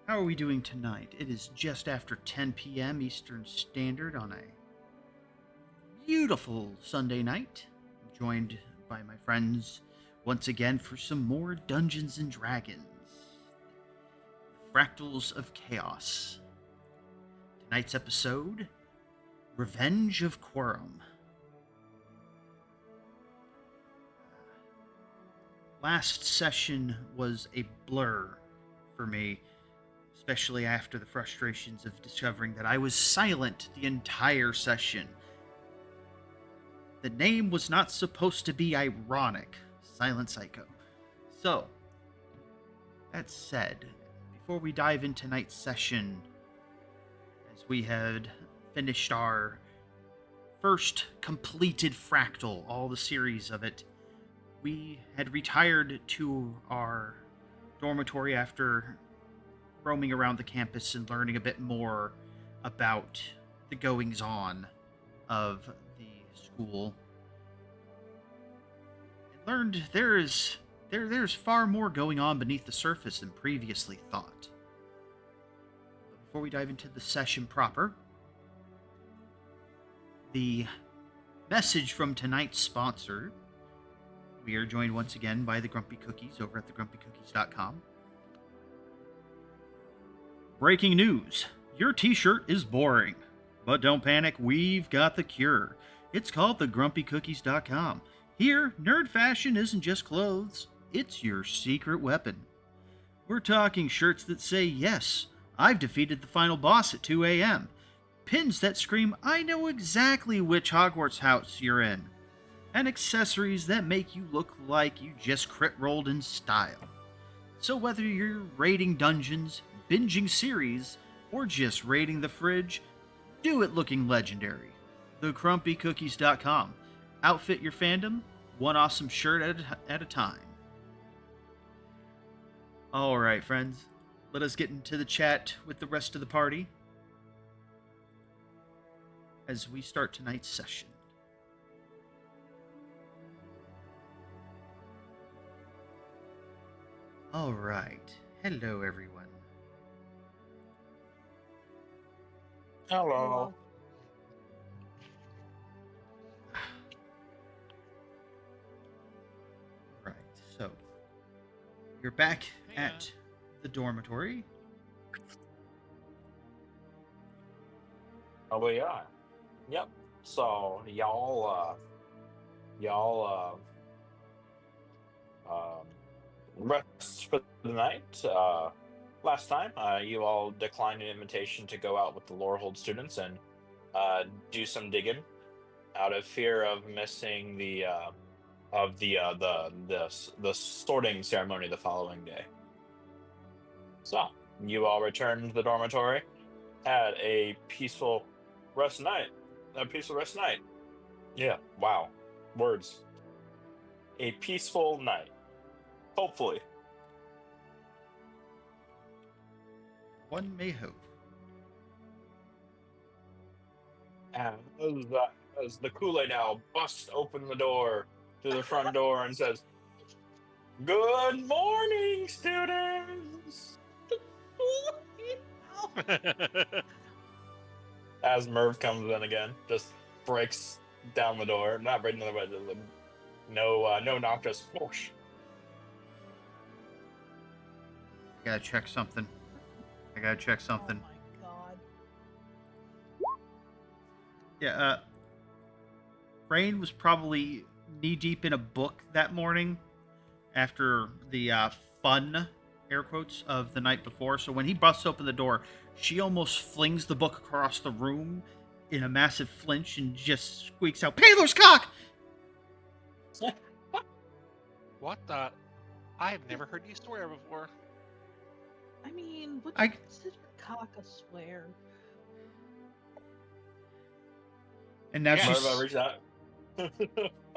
How are we doing tonight? It is just after 10 p.m. Eastern Standard on a beautiful Sunday night. I'm joined by my friends once again for some more Dungeons and Dragons. Fractals of Chaos. Tonight's episode, Revenge of Quirm. Last session was a blur for me, especially after the frustrations of discovering that I was silent the entire session. The name was not supposed to be ironic, Silent Psycho. So, that said, before we dive into tonight's session, as we had finished our first completed Fractal, all the series of it, we had retired to our dormitory after roaming around the campus and learning a bit more about the goings-on of the school. And learned there's far more going on beneath the surface than previously thought. But before we dive into the session proper, the message from tonight's sponsor. We are joined once again by the Grumpy Cookies over at thegrumpycookies.com. Breaking news. Your t-shirt is boring. But don't panic, we've got the cure. It's called thegrumpycookies.com. Here, nerd fashion isn't just clothes, it's your secret weapon. We're talking shirts that say, yes, I've defeated the final boss at 2 a.m. Pins that scream, I know exactly which Hogwarts house you're in. And accessories that make you look like you just crit rolled in style. So whether you're raiding dungeons, binging series, or just raiding the fridge, do it looking legendary. TheCrumpyCookies.com. Outfit your fandom, one awesome shirt at a time. Alright, friends, let us get into the chat with the rest of the party as we start tonight's session. Alright, hello everyone. Hello. Right, so you're back at the dormitory. Oh, we are. Yep. So y'all rest for the night. Last time, you all declined an invitation to go out with the Lorehold students and do some digging out of fear of missing the sorting ceremony the following day. So you all returned to the dormitory, had a peaceful rest night. Yeah. Wow. Words. A peaceful night. Hopefully. One may hope. And as the Kool-Aid now busts open the door to the front door and says, "Good morning, students." As Merv comes in again, just breaks down the door. Not breaking the door, but no knock, just whoosh. I gotta check something. Oh my god. Yeah, Rain was probably knee-deep in a book that morning after the fun, air quotes, of the night before. So when he busts open the door, she almost flings the book across the room in a massive flinch and just squeaks out, Paylor's cock! What the? I've never heard you swear before. I mean, would I- you consider cock a swear? And now Yeah. Merv reached out.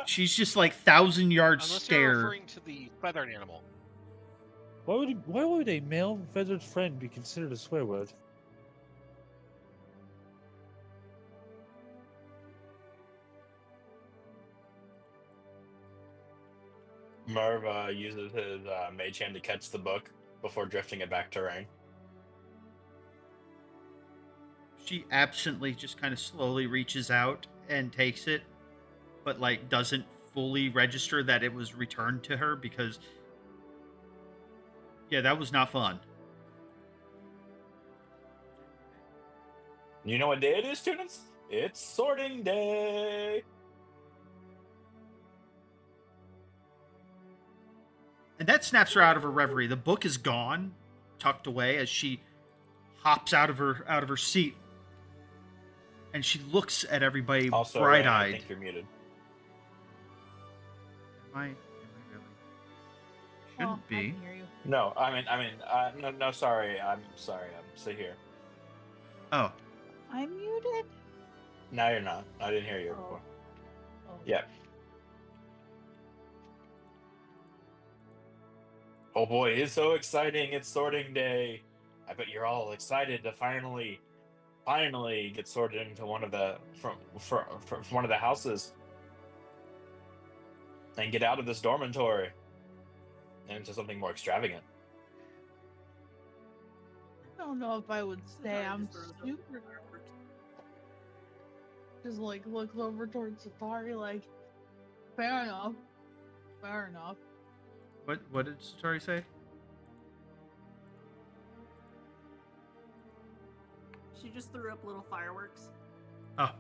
she's just like 1,000-yard Unless you're stare. referring to the feathered animal. Why would a male feathered friend be considered a swear word? Merv uses his mage hand to catch the book before drifting it back to Rain. She absently just kind of slowly reaches out and takes it, but like doesn't fully register that it was returned to her because yeah, that was not fun. You know what day it is, students? It's sorting day. And that snaps her out of her reverie. The book is gone, tucked away as she hops out of her seat, and she looks at everybody Also, Rain, I bright-eyed. think you're muted. Am I really? Shouldn't I be. can hear you. No, no, sorry. I'm sorry. I'm still here. Oh, I'm muted. Now you're not. I didn't hear you Oh. before. Oh. Yeah. Oh boy, it's so exciting! It's sorting day. I bet you're all excited to finally get sorted into one of the from one of the houses and get out of this dormitory and into something more extravagant. I don't know if I would say I'm super. Just like look over towards Safari, like, fair enough. Fair enough. what did Satori say? She just threw up little fireworks. Oh,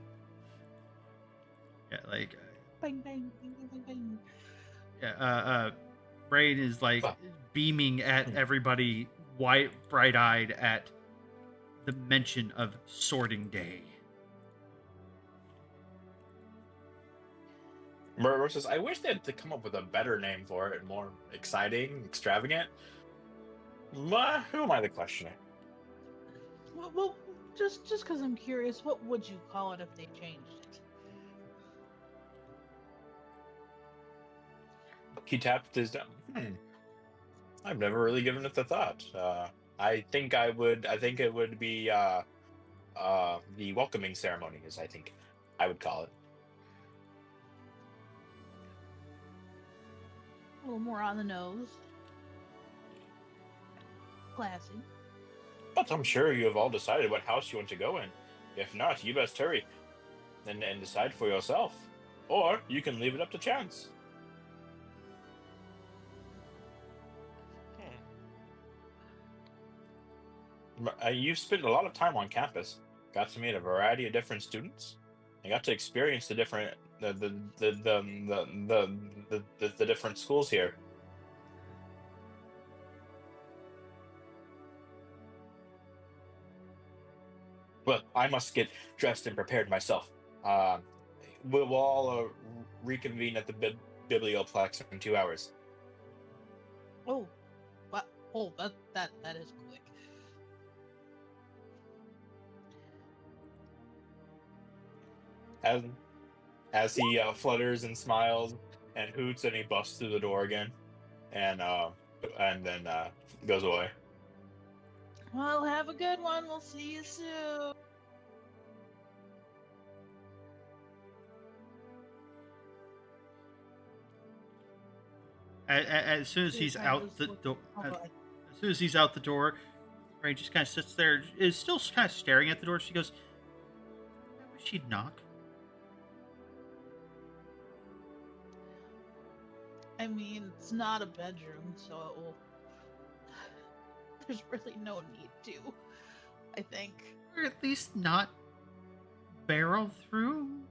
yeah, like Bang bang bang bang bang bang. yeah. Rain is like Ah. beaming at everybody, white, bright-eyed at the mention of sorting day. Murder says, I wish they had to come up with a better name for it, more exciting, extravagant. Who am I to question it? Well, just because I'm curious, what would you call it if they changed it? He tapped his down. I've never really given it the thought. I think it would be the welcoming ceremony, as I think I would call it. A little more on the nose. Classy. But I'm sure you have all decided what house you want to go in. If not, you best hurry and decide for yourself. Or you can leave it up to chance. You've spent a lot of time on campus, got to meet a variety of different students, and got to experience the different the different schools here. Well, I must get dressed and prepared myself. We'll all reconvene at the biblioplex in 2 hours. Oh, what? Oh, that is quick. As he flutters and smiles and hoots, and he busts through the door again, and then goes away. Well, have a good one. We'll see you soon. As soon as Yeah, he's I out was the looking- door, oh, go ahead. as soon as he's out the door, Rain just kind of sits there, is still kind of staring at the door. She goes, "I wish she'd knock." I mean, it's not a bedroom, so there's really no need to. I think. Or at least not barrel through.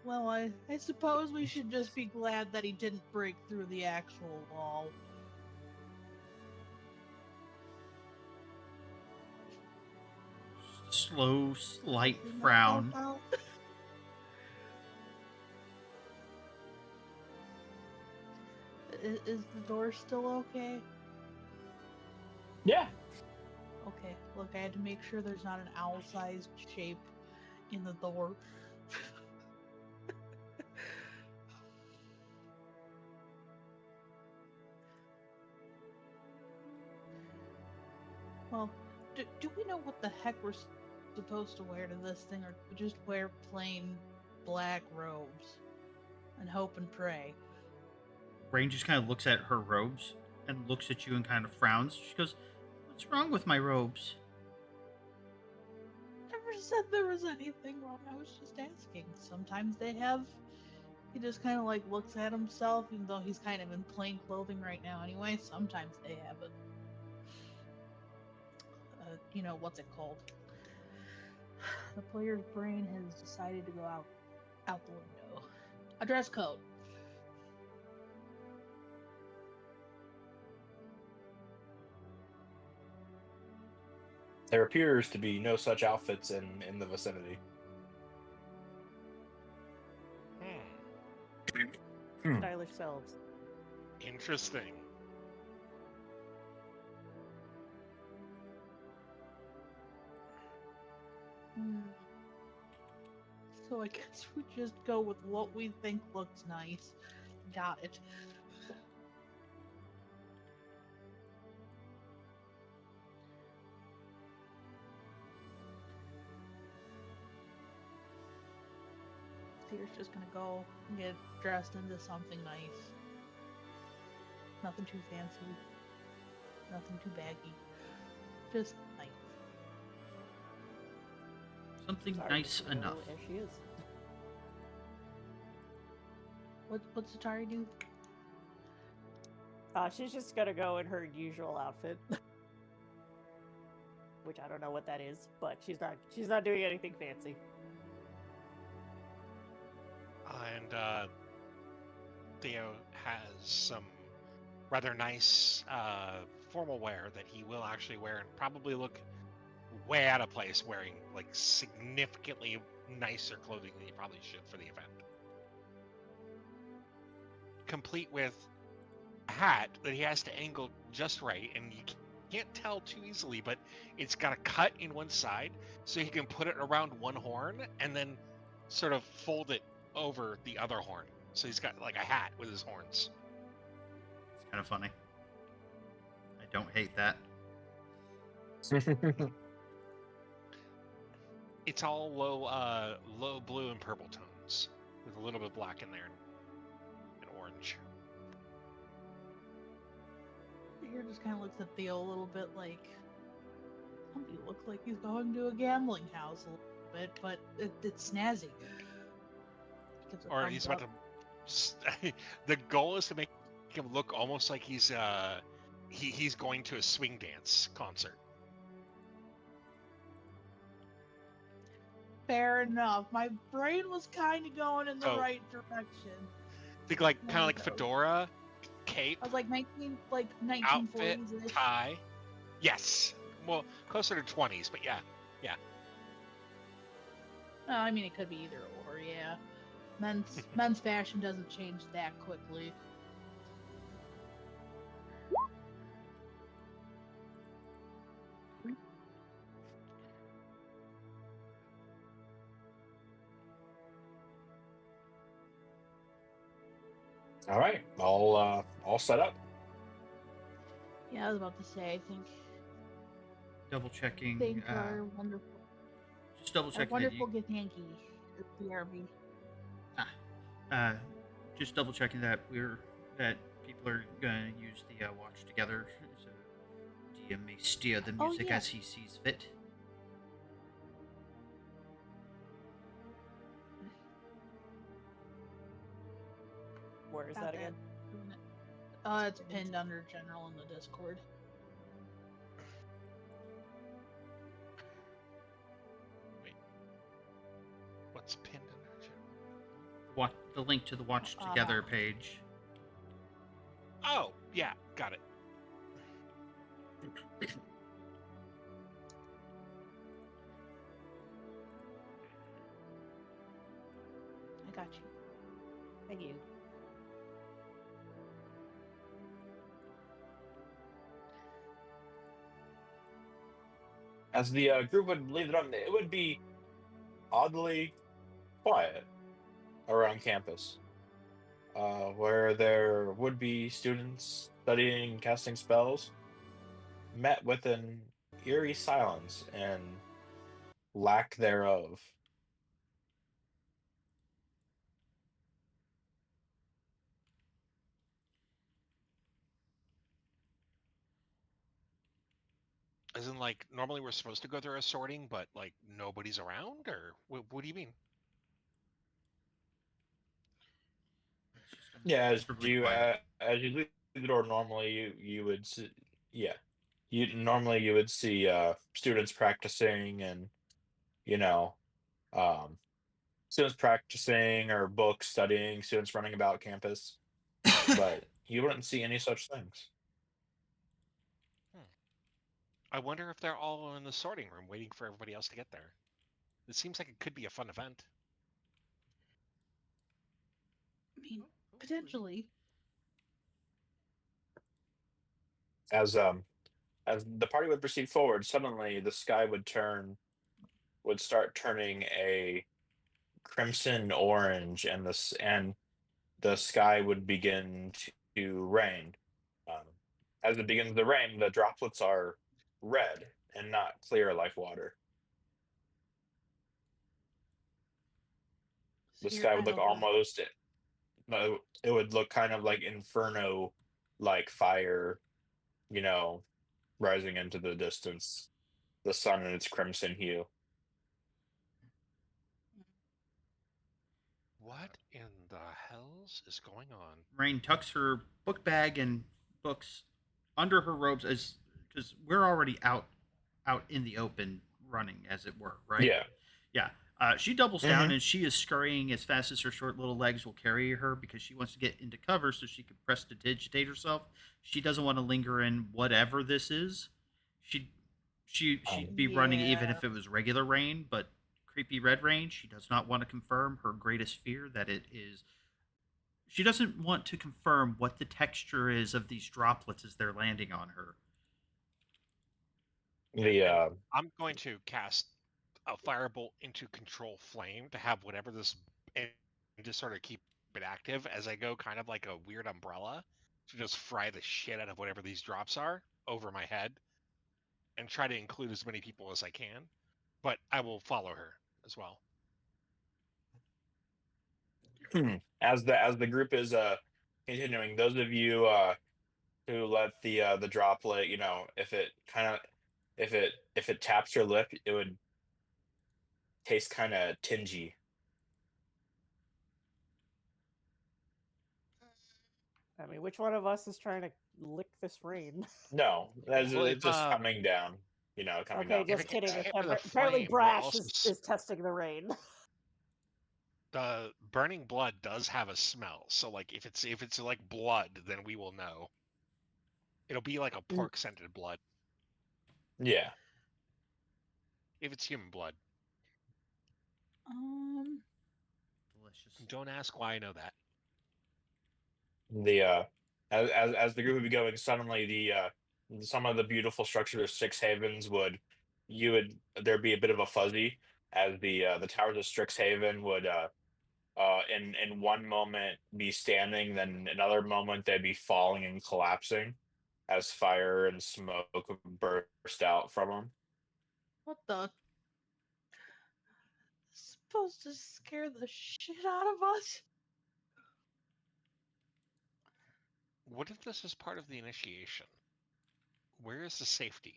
Well, I suppose we should just be glad that he didn't break through the actual wall. Slow, slight Didn't that frown. help out? Is the door still okay? Yeah. Okay, look, I had to make sure there's not an owl-sized shape in the door. Well, do we know what the heck we're supposed to wear to this thing, or do we just wear plain black robes and hope and pray? Rain just kind of looks at her robes and looks at you and kind of frowns. She goes, "What's wrong with my robes?" said there was anything wrong. I was just asking. Sometimes they have. He just kind of like looks at himself, even though he's kind of in plain clothing right now anyway. Sometimes they have it. What's it called? The player's brain has decided to go out the window. A dress code. There appears to be no such outfits in the vicinity. Stylish selves. Interesting. So I guess we just go with what we think looks nice. Got it. Peter's just gonna go and get dressed into something nice. Nothing too fancy. Nothing too baggy. Just nice. Something Sorry, nice Mr. enough. As she is. What's Atari do? She's just gonna go in her usual outfit. Which I don't know what that is, but she's not doing anything fancy. And Theo has some rather nice formal wear that he will actually wear and probably look way out of place wearing like significantly nicer clothing than he probably should for the event. Complete with a hat that he has to angle just right, and you can't tell too easily, but it's got a cut in one side so he can put it around one horn and then sort of fold it over the other horn. So he's got like a hat with his horns. It's kind of funny. I don't hate that. It's all low blue and purple tones with a little bit of black in there and orange. Peter just kind of looks at Theo a little bit like, somebody looks like he's going to a gambling house a little bit, but it's snazzy. Gives a Or thumbs he's about up. to. The goal is to make him look almost like he's going to a swing dance concert. Fair enough. My brain was kind of going in the Oh. right direction. Think like kind of like No. fedora, cape, I was like 1940s outfit, -ish. tie. Yes. Well, closer to 20s, but yeah. I mean, it could be either or. Yeah, men's fashion doesn't change that quickly. All right, all set up. Yeah, I was about to say. I think Double checking. thank our wonderful, Just double our checking that wonderful you. Githyanki at BRB. Just double checking that people are gonna use the watch together. So DM may steer the Oh, music yeah. as he sees fit. Where is Got that again? It's pinned under general in the Discord. Wait. What's pinned under general? The link to the watch together page. Oh, yeah, got it. I got you. Thank you. As the group would leave it would be oddly quiet around campus, where there would be students studying casting spells, met with an eerie silence and lack thereof. As in like normally we're supposed to go through a sorting, but like nobody's around, or what do you mean? It's just Yeah, uncomfortably quiet. as you leave the door normally, you would see, yeah, you would see students practicing and you know um, students practicing or book studying, students running about campus, but you wouldn't see any such things. Hmm. I wonder if they're all in the sorting room waiting for everybody else to get there. It seems like it could be a fun event. I mean, Hopefully. potentially. As as the party would proceed forward, suddenly the sky would start turning a crimson orange, and the sky would begin to rain. Um, as it begins to rain, the droplets are red and not clear like water. So The you're sky would kind look of like, almost no, it would look kind of like inferno, like fire, you know, rising into the distance. The sun in its crimson hue. What in the hells is going on? Rain tucks her book bag and books under her robes as because we're already out in the open running, as it were, right? Yeah. Yeah. She doubles down Hmm. and she is scurrying as fast as her short little legs will carry her because she wants to get into cover so she can prestidigitate herself. She doesn't want to linger in whatever this is. She'd she'd be running even yeah. if it was regular rain, but creepy red rain. She does not want to confirm her greatest fear that it is. She doesn't want to confirm what the texture is of these droplets as they're landing on her. The And I'm going to cast a firebolt into control flame to have whatever this and just sort of keep it active as I go, kind of like a weird umbrella to just fry the shit out of whatever these drops are over my head and try to include as many people as I can. But I will follow her as well. as the group is continuing, those of you who let the droplet, if it kind of if it taps your lip, it would taste kind of tingy. I mean, which one of us is trying to lick this rain? No, Well, if it's just coming down, coming Okay, down from if the just it gets kidding. sky. hit with a Apparently, flame, we'll Brash also is testing the rain. the burning blood does have a smell. So like if it's like blood, then we will know. It'll be like a pork scented blood Yeah. if it's human blood. Um, Delicious. Don't ask why I know that. The as the group would be going, suddenly some of the beautiful structures of Strixhaven's would there'd be a bit of a fuzzy as the towers of Strixhaven would in one moment be standing, then another moment they'd be falling and collapsing as fire and smoke would burst out from them. what the? Supposed to scare the shit out of us? What if this is part of the initiation? Where is the safety?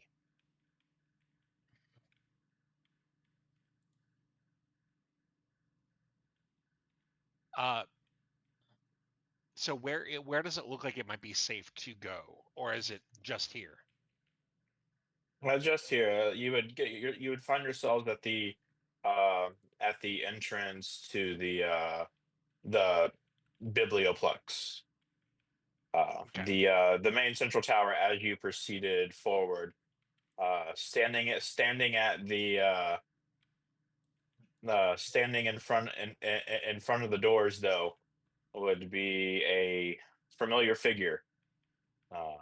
Uh, so where does it look like it might be safe to go, or is it just here? Well, just here, you would find yourselves uh, at the entrance to the Biblioplex. Okay. The main central tower as you proceeded forward. Standing at standing in front of the doors though would be a familiar figure. Uh,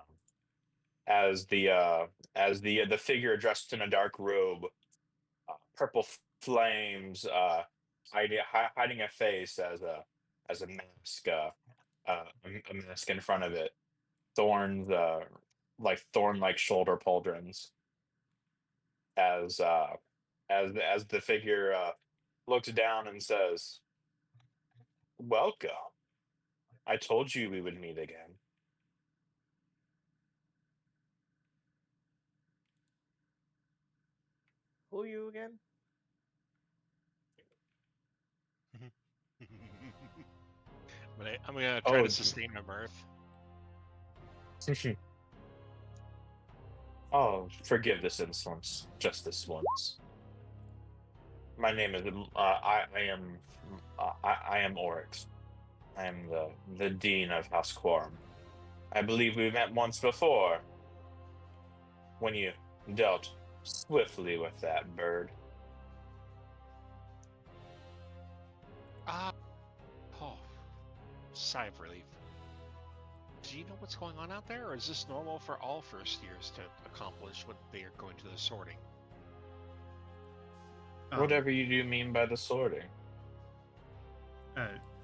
as the figure dressed in a dark robe, purple flames, hiding a face as a mask, a mask in front of it, thorns, like thorn-like shoulder pauldrons. As as the figure looks down and says, "Welcome. I told you we would meet again." Who are you again? I'm gonna try Oh, to sustain my mirth. oh, forgive this insolence, just this once. My name is I am Oryx. I am the dean of House Quirm. I believe we met once before when you dealt swiftly with that bird. Ah, oh, sigh of relief. Do you know what's going on out there, or is this normal for all first years to accomplish what they are going to the sorting? Whatever you do mean by the sorting.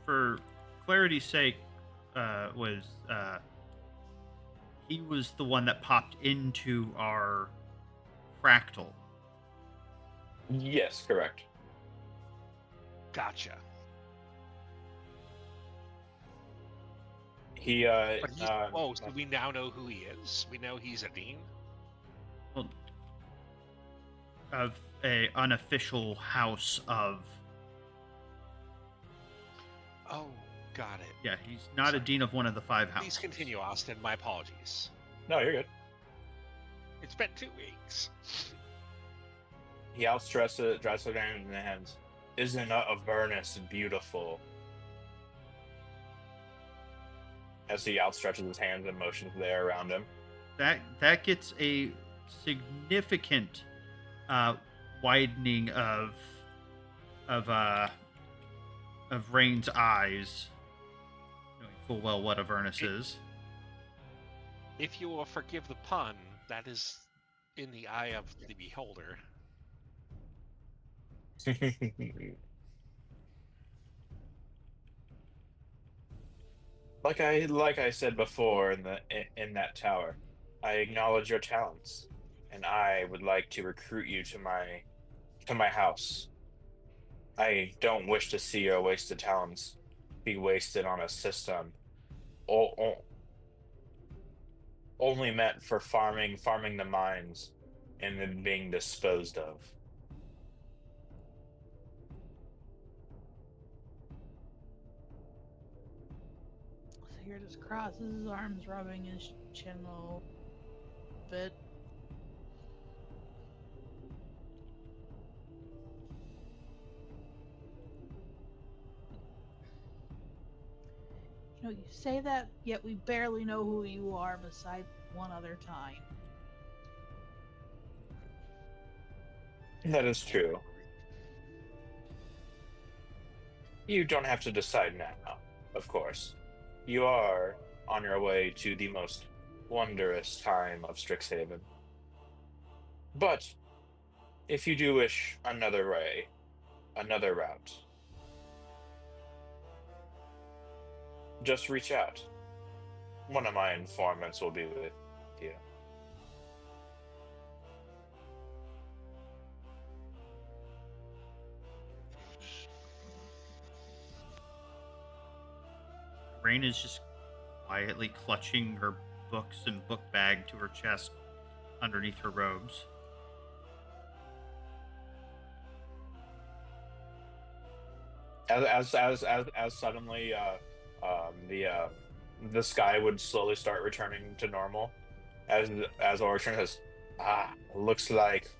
For clarity's sake, he was the one that popped into our fractal. Yes, correct. Gotcha. He But so we now know who he is. We know he's a dean. Well, of a unofficial house of. Oh, got it. Yeah, he's not a Sorry. dean of one of the 5 houses. Please continue, Austin. My apologies. No, you're good. It's been 2 weeks. He outstretches it, dries it down in the hands. Isn't Avernus beautiful? As he outstretches his hands and motions the air around him. That gets a significant widening of Rain's eyes, knowing full well what Avernus is. If you will forgive the pun, that is in the eye of the beholder. Like I said before in that tower, I acknowledge your talents, and I would like to recruit you to my house. I don't wish to see your wasted talents be wasted on a system only meant for farming the mines and then being disposed of. So here just crosses his arms, rubbing his chin a little bit. You know, you say that, yet we barely know who you are besides one other time. That is true. You don't have to decide now, of course. You are on your way to the most wondrous time of Strixhaven. But if you do wish another route, just reach out. One of my informants will be with you. Rain is just quietly clutching her books and book bag to her chest underneath her robes. As suddenly the sky would slowly start returning to normal, as Origin says, looks like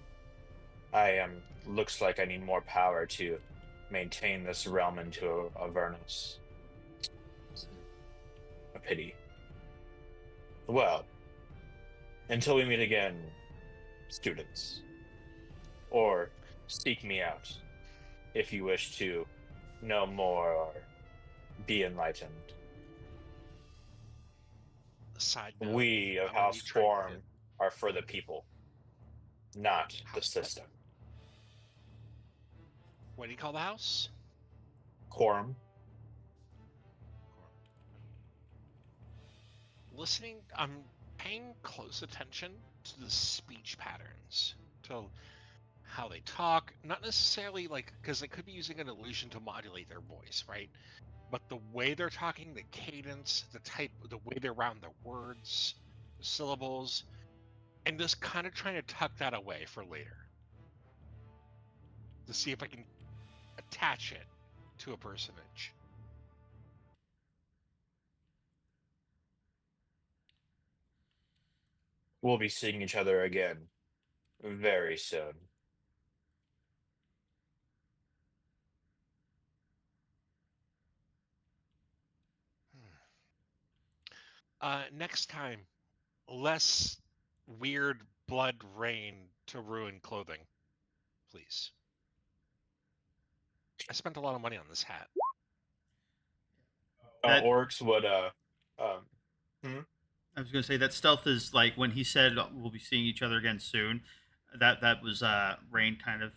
I need more power to maintain this realm into Avernus. A pity. Well, until we meet again, students, or seek me out if you wish to know more or be enlightened. Side note, We of I'm gonna be House trying Quirm are for the people, not the system. What do you call the house? Quorum. Listening, I'm paying close attention to the speech patterns, to how they talk. Not necessarily like, because they could be using an illusion to modulate their voice, right? But the way they're talking, the cadence, the way they round their words, the syllables, and just kind of trying to tuck that away for later. to see if I can attach it to a personage. We'll be seeing each other again very soon. Next time, less weird blood rain to ruin clothing, please. I spent a lot of money on this hat. That Orcs would um hmm? I was gonna say that stealth is like when he said we'll be seeing each other again soon. That was Rain kind of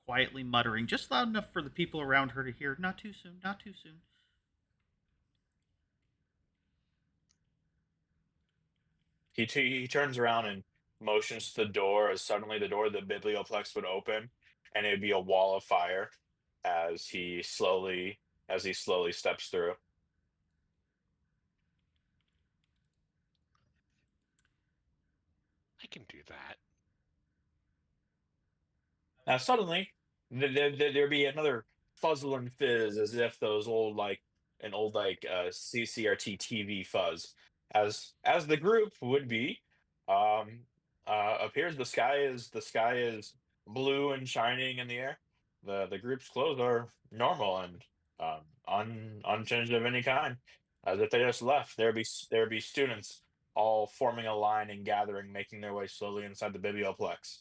quietly muttering, just loud enough for the people around her to hear. Not too soon. Not too soon. He turns around and motions to the door as suddenly the door of the biblioplex would open and it'd be a wall of fire as he slowly steps through. I can do that. Now suddenly there'd be another fuzzle and fizz as if those old like an old like CCRT TV fuzz as the group would be um appears the sky is blue and shining in the air. The group's clothes are normal and unchanged of any kind as if they just left. There'd be students all forming a line and gathering, making their way slowly inside the biblioplex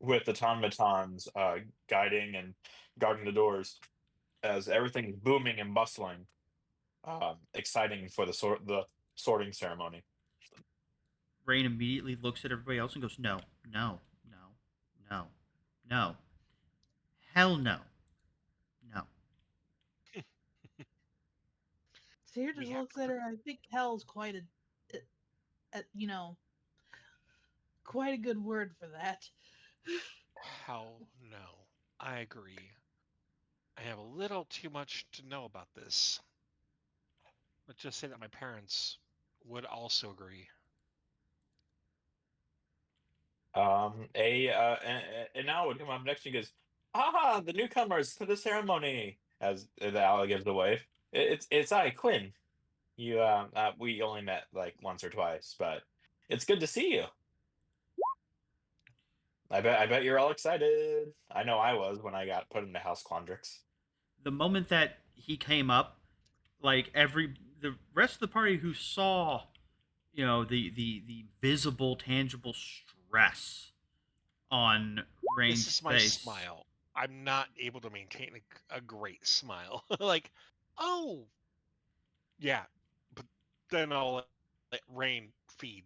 with automatons guiding and guarding the doors as everything's booming and bustling, exciting for the sorting ceremony. Rain immediately looks at everybody else and goes, "No, no, no, no, no, hell no, no." Seer We just have looks at her. I think hell's quite quite a good word for that. Hell no. I agree. I have a little too much to know about this. Let's just say that my parents would also agree. And now would come up next and goes, "Ah, the newcomers to the ceremony!" As the owl gives the wave. It's I, Quinn. We only met like once or twice, but it's good to see you. I bet you're all excited. I know I was when I got put into House Quandrix. The moment that he came up, like the rest of the party who saw, the visible, tangible stress on This Rain's is my face. smile. I'm not able to maintain a great smile. Like, oh, yeah. But then I'll let Rain feed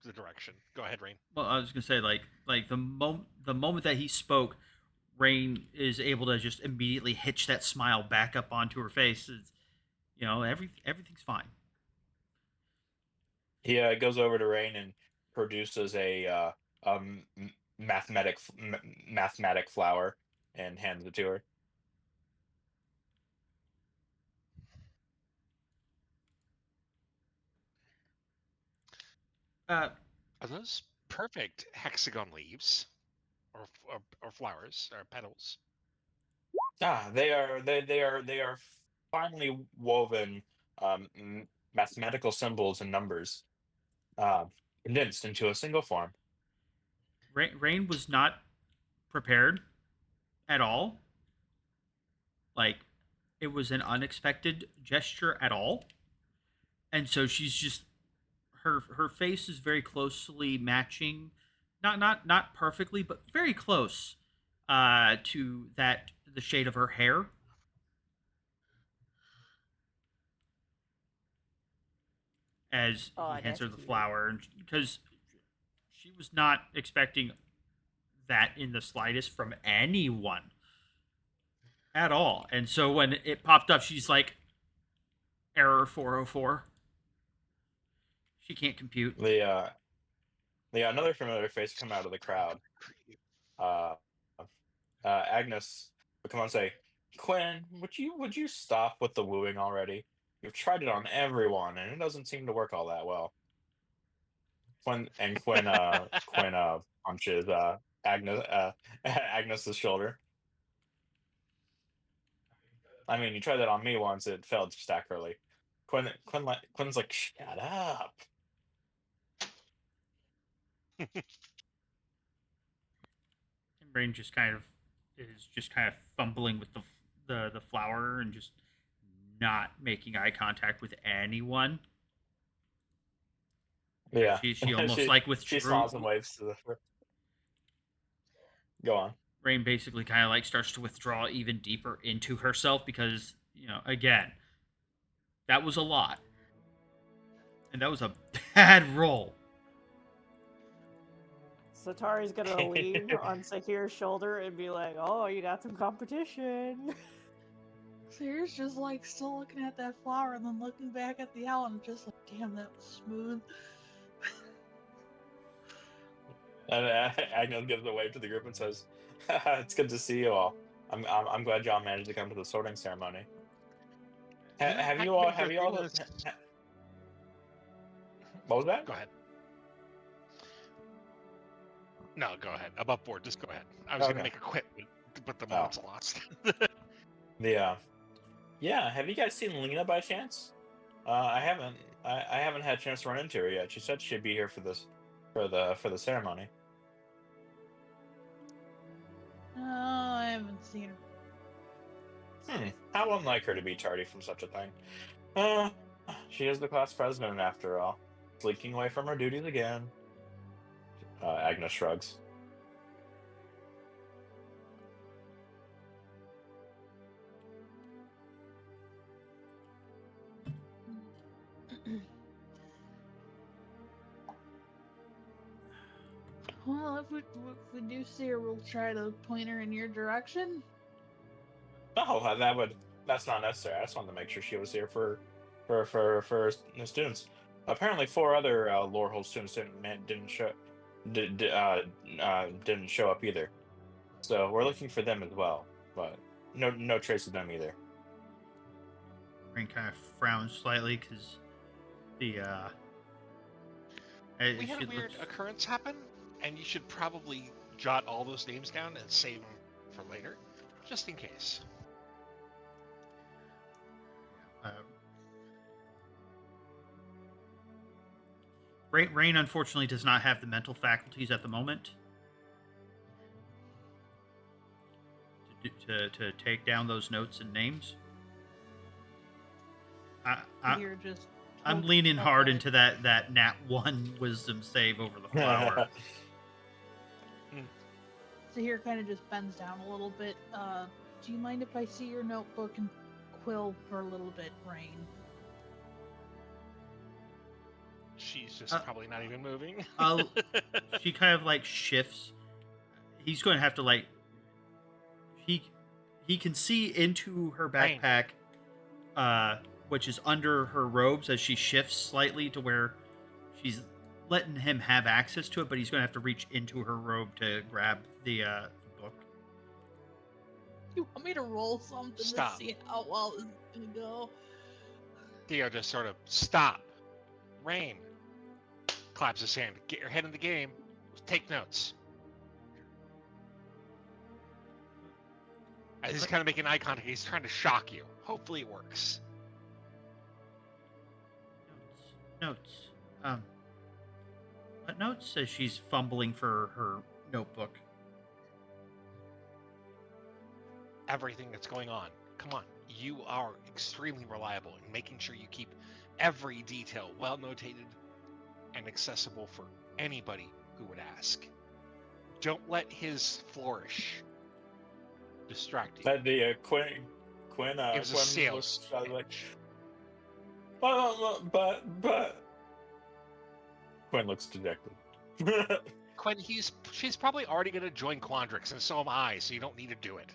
the direction. Go ahead, Rain. Well, I was gonna say like the moment that he spoke, Rain is able to just immediately hitch that smile back up onto her face. It's, everything's fine. He goes over to Rain and produces um mathematic flower and hands it to her. Uh, Are those perfect hexagon leaves, or flowers, or petals? They are finely woven mathematical symbols and numbers uh, condensed into a single form. Rain was not prepared at all. Like, it was an unexpected gesture at all, and so she's just her face is very closely matching, not perfectly, but very close to that the shade of her hair. As Oh, he hands that's her the cute. flower, and because she was not expecting that in the slightest from anyone at all. And so when it popped up, she's like, error 404. She can't compute. Another familiar face come out of the crowd. Uh, Agnes would come on and say, "Quinn, would you stop with the wooing already? You've tried it on everyone, and it doesn't seem to work all that well." Quinn punches Agnes's shoulder. I mean, you tried that on me once. It failed spectacularly. Quinn's like, shut up. And Rain just kind of is just kind of fumbling with the flower and just not making eye contact with anyone. Yeah. She almost like She withdrew. smiles and waves to the. Go on. Rain basically kind of like starts to withdraw even deeper into herself because, again, that was a lot. And that was a bad roll. Satari's gonna lean on Sahir's shoulder and be like, "Oh, you got some competition." Sahir's just like still looking at that flower and then looking back at the owl and just like, damn, that was smooth. And Agnes gives a wave to the group and says, "It's good to see you all. I'm glad y'all managed to come to the sorting ceremony. Have you all? What was that? Go ahead. No, go ahead. Above board, just go ahead. I was going to Okay. make a quip, but the moment's lost. Yeah. Have you guys seen Lena by chance? I haven't. I haven't had a chance to run into her yet. She said she'd be here for the ceremony. Oh, I haven't seen her. How unlike her to be tardy from such a thing. She is the class president after all. Leaking away from her duties again. Agnes shrugs. Well, if we do see her, we'll try to point her in your direction. Oh, that's not necessary. I just wanted to make sure she was here for the students. Apparently, 4 other Lorehold students didn't show up either. So we're looking for them as well, but no trace of them either. Rain kind of frowns slightly because We had a weird occurrence happen, and you should probably jot all those names down and save them for later, just in case. Rain unfortunately does not have the mental faculties at the moment to take down those notes and names. I'm leaning hard into that nat 1 wisdom save over the flower. Sahir kind of just bends down a little bit. Do you mind if I see your notebook and quill for a little bit, Rain? She's just probably not even moving. She kind of like shifts. He's going to have to like. He can see into her backpack, which is under her robes, as she shifts slightly to where she's letting him have access to it, but he's going to have to reach into her robe to grab the book. You want me to roll something to see how well this is going to go? Theo just sort of, stop. Rain. Claps his hand. Get your head in the game. Take notes. As he's kind of making eye contact, he's trying to shock you. Hopefully it works. Notes. What notes? Says she's fumbling for her notebook. Everything that's going on. Come on. You are extremely reliable in making sure you keep every detail well notated and accessible for anybody who would ask. Don't let his flourish distract you. The Quinn gives a sales pitch. But Quinn looks dejected. Quinn, she's probably already going to join Quandrix, and so am I, so you don't need to do it.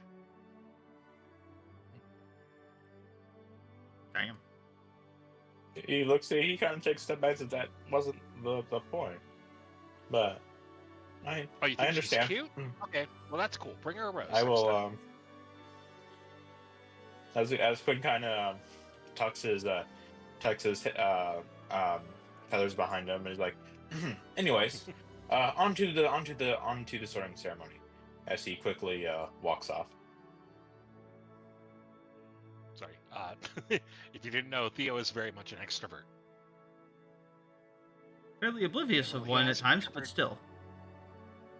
Damn. He kind of takes a step back that wasn't the point. But I understand. She's cute? Okay, well that's cool. Bring her a rose. I will as Quinn kind of tucks his feathers behind him and he's like, anyways, onto the sorting ceremony, as he quickly walks off. If you didn't know, Theo is very much an extrovert. Fairly oblivious Well, of he one at has times, but covered- still.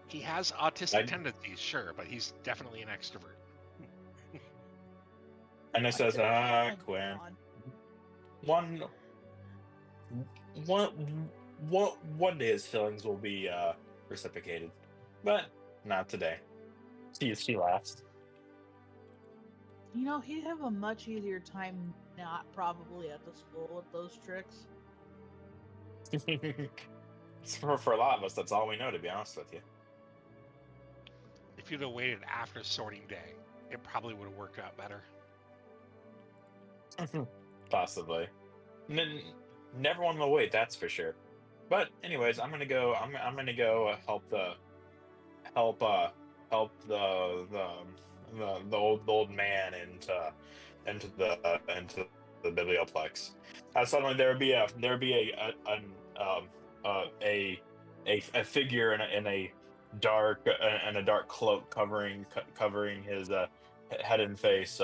He has autistic I- tendencies, sure, but he's definitely an extrovert. And it says, Oh, Quinn. God. One day his feelings will be reciprocated, but not today. She laughs. You know, he'd have a much easier time not probably at the school with those tricks. For a lot of us, that's all we know, to be honest with you. If you'd have waited after sorting day, it probably would have worked out better. Possibly. Never one will wait, that's for sure. But anyways, I'm gonna go. I'm gonna go help help the old man into the biblioplex. Suddenly there would be a figure in a dark cloak covering his head and face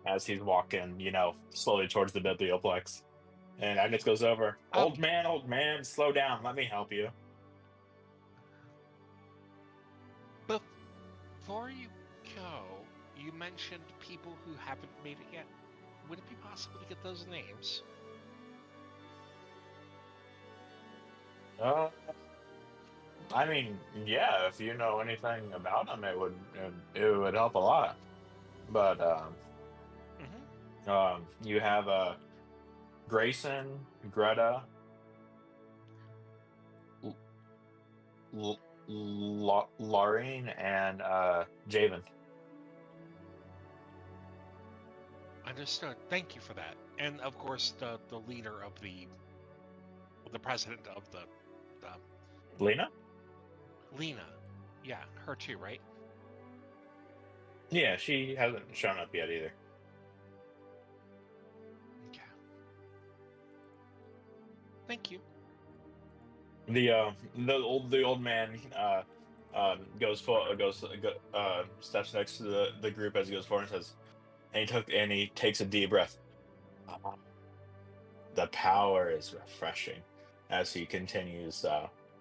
as he's walking, slowly towards the biblioplex. And Agnes goes over. Old man, slow down. Let me help you. Before you go, you mentioned people who haven't made it yet. Would it be possible to get those names? I mean, yeah, if you know anything about him, it would help a lot. But you have Grayson, Greta, Laureen, and Javen. Understood. Thank you for that. And of course, the leader of the president of the Lena? Lena. Yeah, her too, right? Yeah, she hasn't shown up yet either. Okay. Thank you. The old man steps next to the group as he goes forward and says, and he takes a deep breath. The power is refreshing as he continues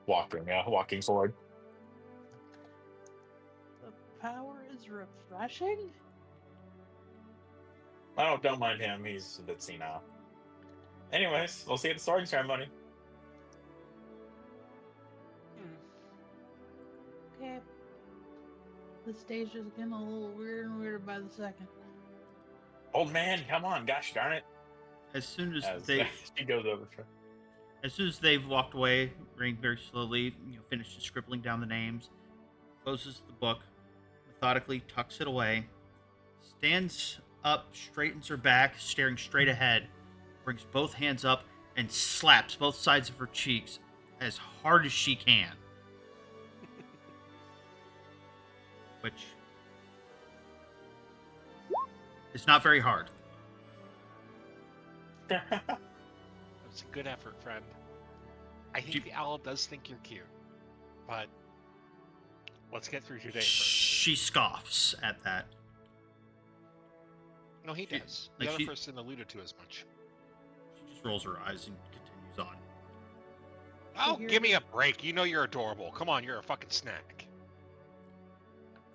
walking forward. The power is refreshing? Don't mind him. He's a bit senile. Anyways, we'll see you at the sorting ceremony. Okay. The stage is getting a little weirder and weirder by the second. Old man, come on! Gosh darn it! As soon as She goes over to. As soon as they've walked away, Rain very slowly, finishes scribbling down the names, closes the book, methodically tucks it away, stands up, straightens her back, staring straight ahead, brings both hands up, and slaps both sides of her cheeks as hard as she can. Which is not very hard. It was a good effort, friend. I think the owl does think you're cute, but let's get through today first. She scoffs at that. No, he does. The other person alluded to as much. She just rolls her eyes and continues on. Oh, give me a break. You know you're adorable. Come on, you're a fucking snack.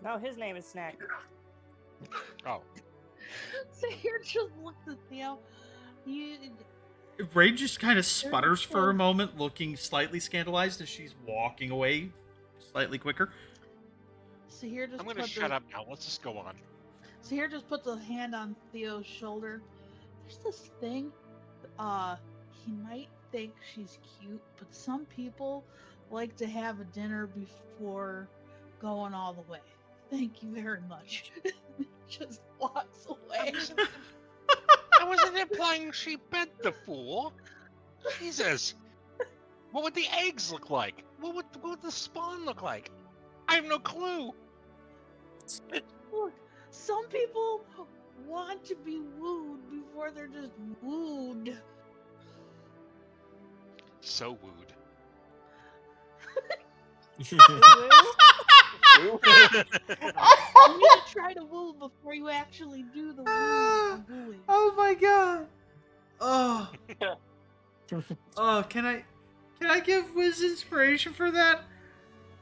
No, his name is Snack. Oh. So here, just looked at Theo. Ray just kind of sputters for a moment, looking slightly scandalized as she's walking away slightly quicker. So here, just I'm going to shut up now. Let's just go on. So here, just puts a hand on Theo's shoulder. There's this thing. He might think she's cute, but some people like to have a dinner before going all the way. Thank you very much. Just walks away. I wasn't implying she bent the fool. Jesus. What would the eggs look like? What would the spawn look like? I have no clue. Look, some people want to be wooed before they're just wooed. So wooed. You need to try to woo before you actually do the wooing. Oh my god. Oh. Oh, can I give Wiz inspiration for that?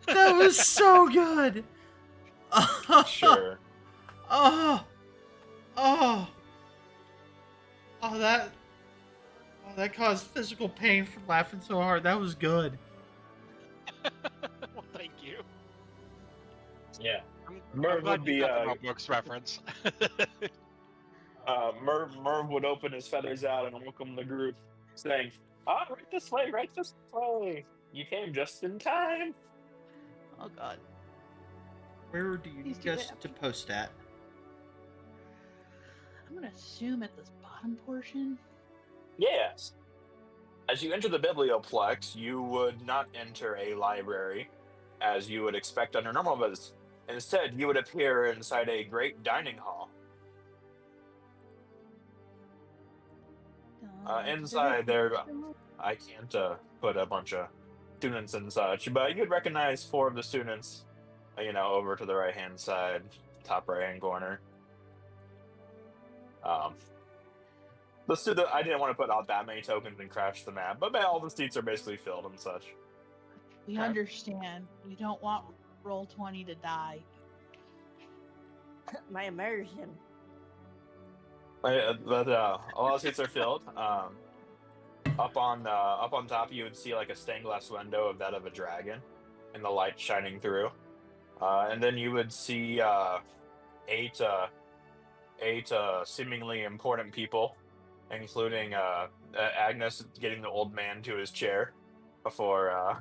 That was so good. Sure. Oh. Oh. Oh, that caused physical pain from laughing so hard. That was good. Well, thank you. Yeah. I'm Merv glad would you be got the notebooks reference. Merv would open his feathers out and welcome the group, saying, "Ah, right this way, right this way. You came just in time." Oh god. Where do you These need two us have to to- post at? I'm gonna assume at this bottom portion. Yes. As you enter the biblioplex, you would not enter a library, as you would expect under normal visits. Instead, you would appear inside a great dining hall. Inside there, I can't put a bunch of students and such, but you'd recognize 4 of the students, over to the right-hand side, top right-hand corner. I didn't want to put out that many tokens and crash the map, but all the seats are basically filled and such. We understand. We don't want Roll20 to die. My immersion. But a lot of seats are filled. Up on top, you would see like a stained glass window of that of a dragon, and the light shining through. And then you would see 8 seemingly important people, including Agnes getting the old man to his chair before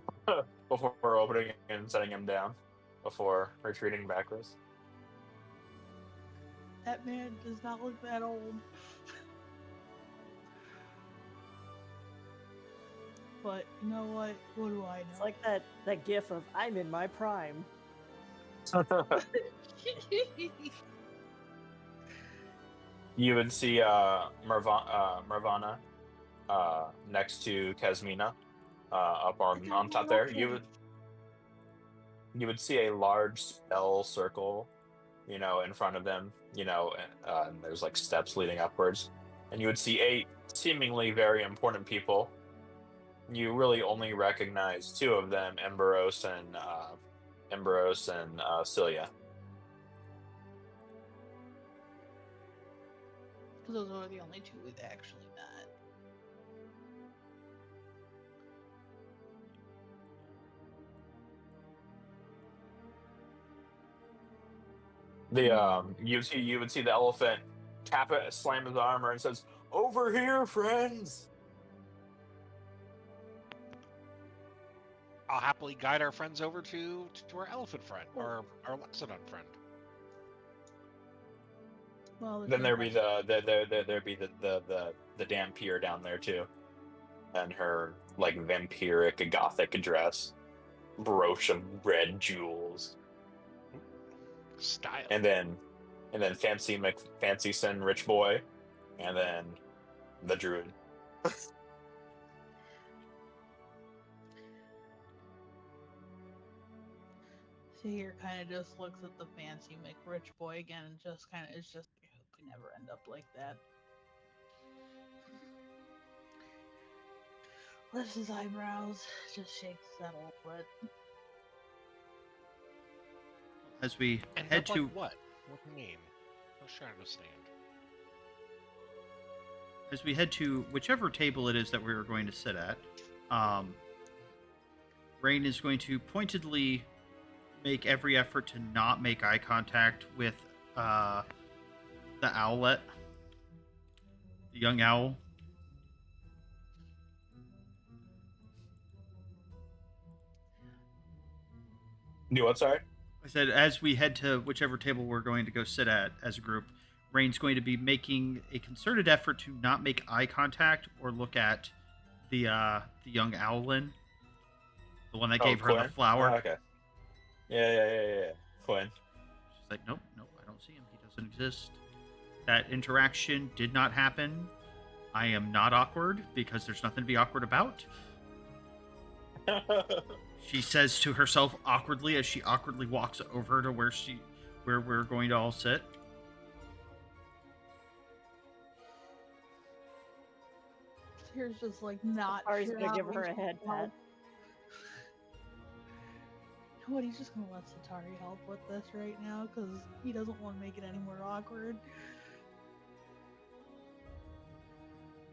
before opening and setting him down before retreating backwards. That man does not look that old. But you know what? What do I know? It's like that gif of I'm in my prime. You would see Mervana next to Kasmina up on top there. You would see a large spell circle, in front of them, and there's like steps leading upwards. And you would see 8 seemingly very important people. You really only recognize 2 of them, Emberos and Cilia. Because those are the only 2 we've actually met. You would see the elephant tap it, slam his armor, and says, "Over here, friends." I'll happily guide our friends over to our elephant friend or our Lexodon friend. Well, Then there'd be the Dampier down there too, and her like vampiric gothic dress, brooch of red jewels, Style. and then fancy Sin rich boy, and then the druid. Seer kind of just looks at the fancy McRich boy again and just kind of is just, I hope we never end up like that. Lifts his eyebrows, just shakes that old butt. As we And head like to what? What do you mean? I was trying to understand. as we head to whichever table it is that we are going to sit at, Rain is going to pointedly make every effort to not make eye contact with the owlet, the young owl. Do what? Sorry. I said, as we head to whichever table we're going to go sit at as a group, Rain's going to be making a concerted effort to not make eye contact or look at the young owlin, the one that gave her Quinn? the flower. Oh, okay. Yeah. Quinn. She's like, nope, I don't see him. He doesn't exist. That interaction did not happen. I am not awkward because there's nothing to be awkward about. she says to herself awkwardly as she awkwardly walks over to where we're going to all sit. Here's just like not Ari's sure gonna how give her a he's head gonna pat. help. What, he's just gonna let Satari help with this right now because he doesn't want to make it any more awkward.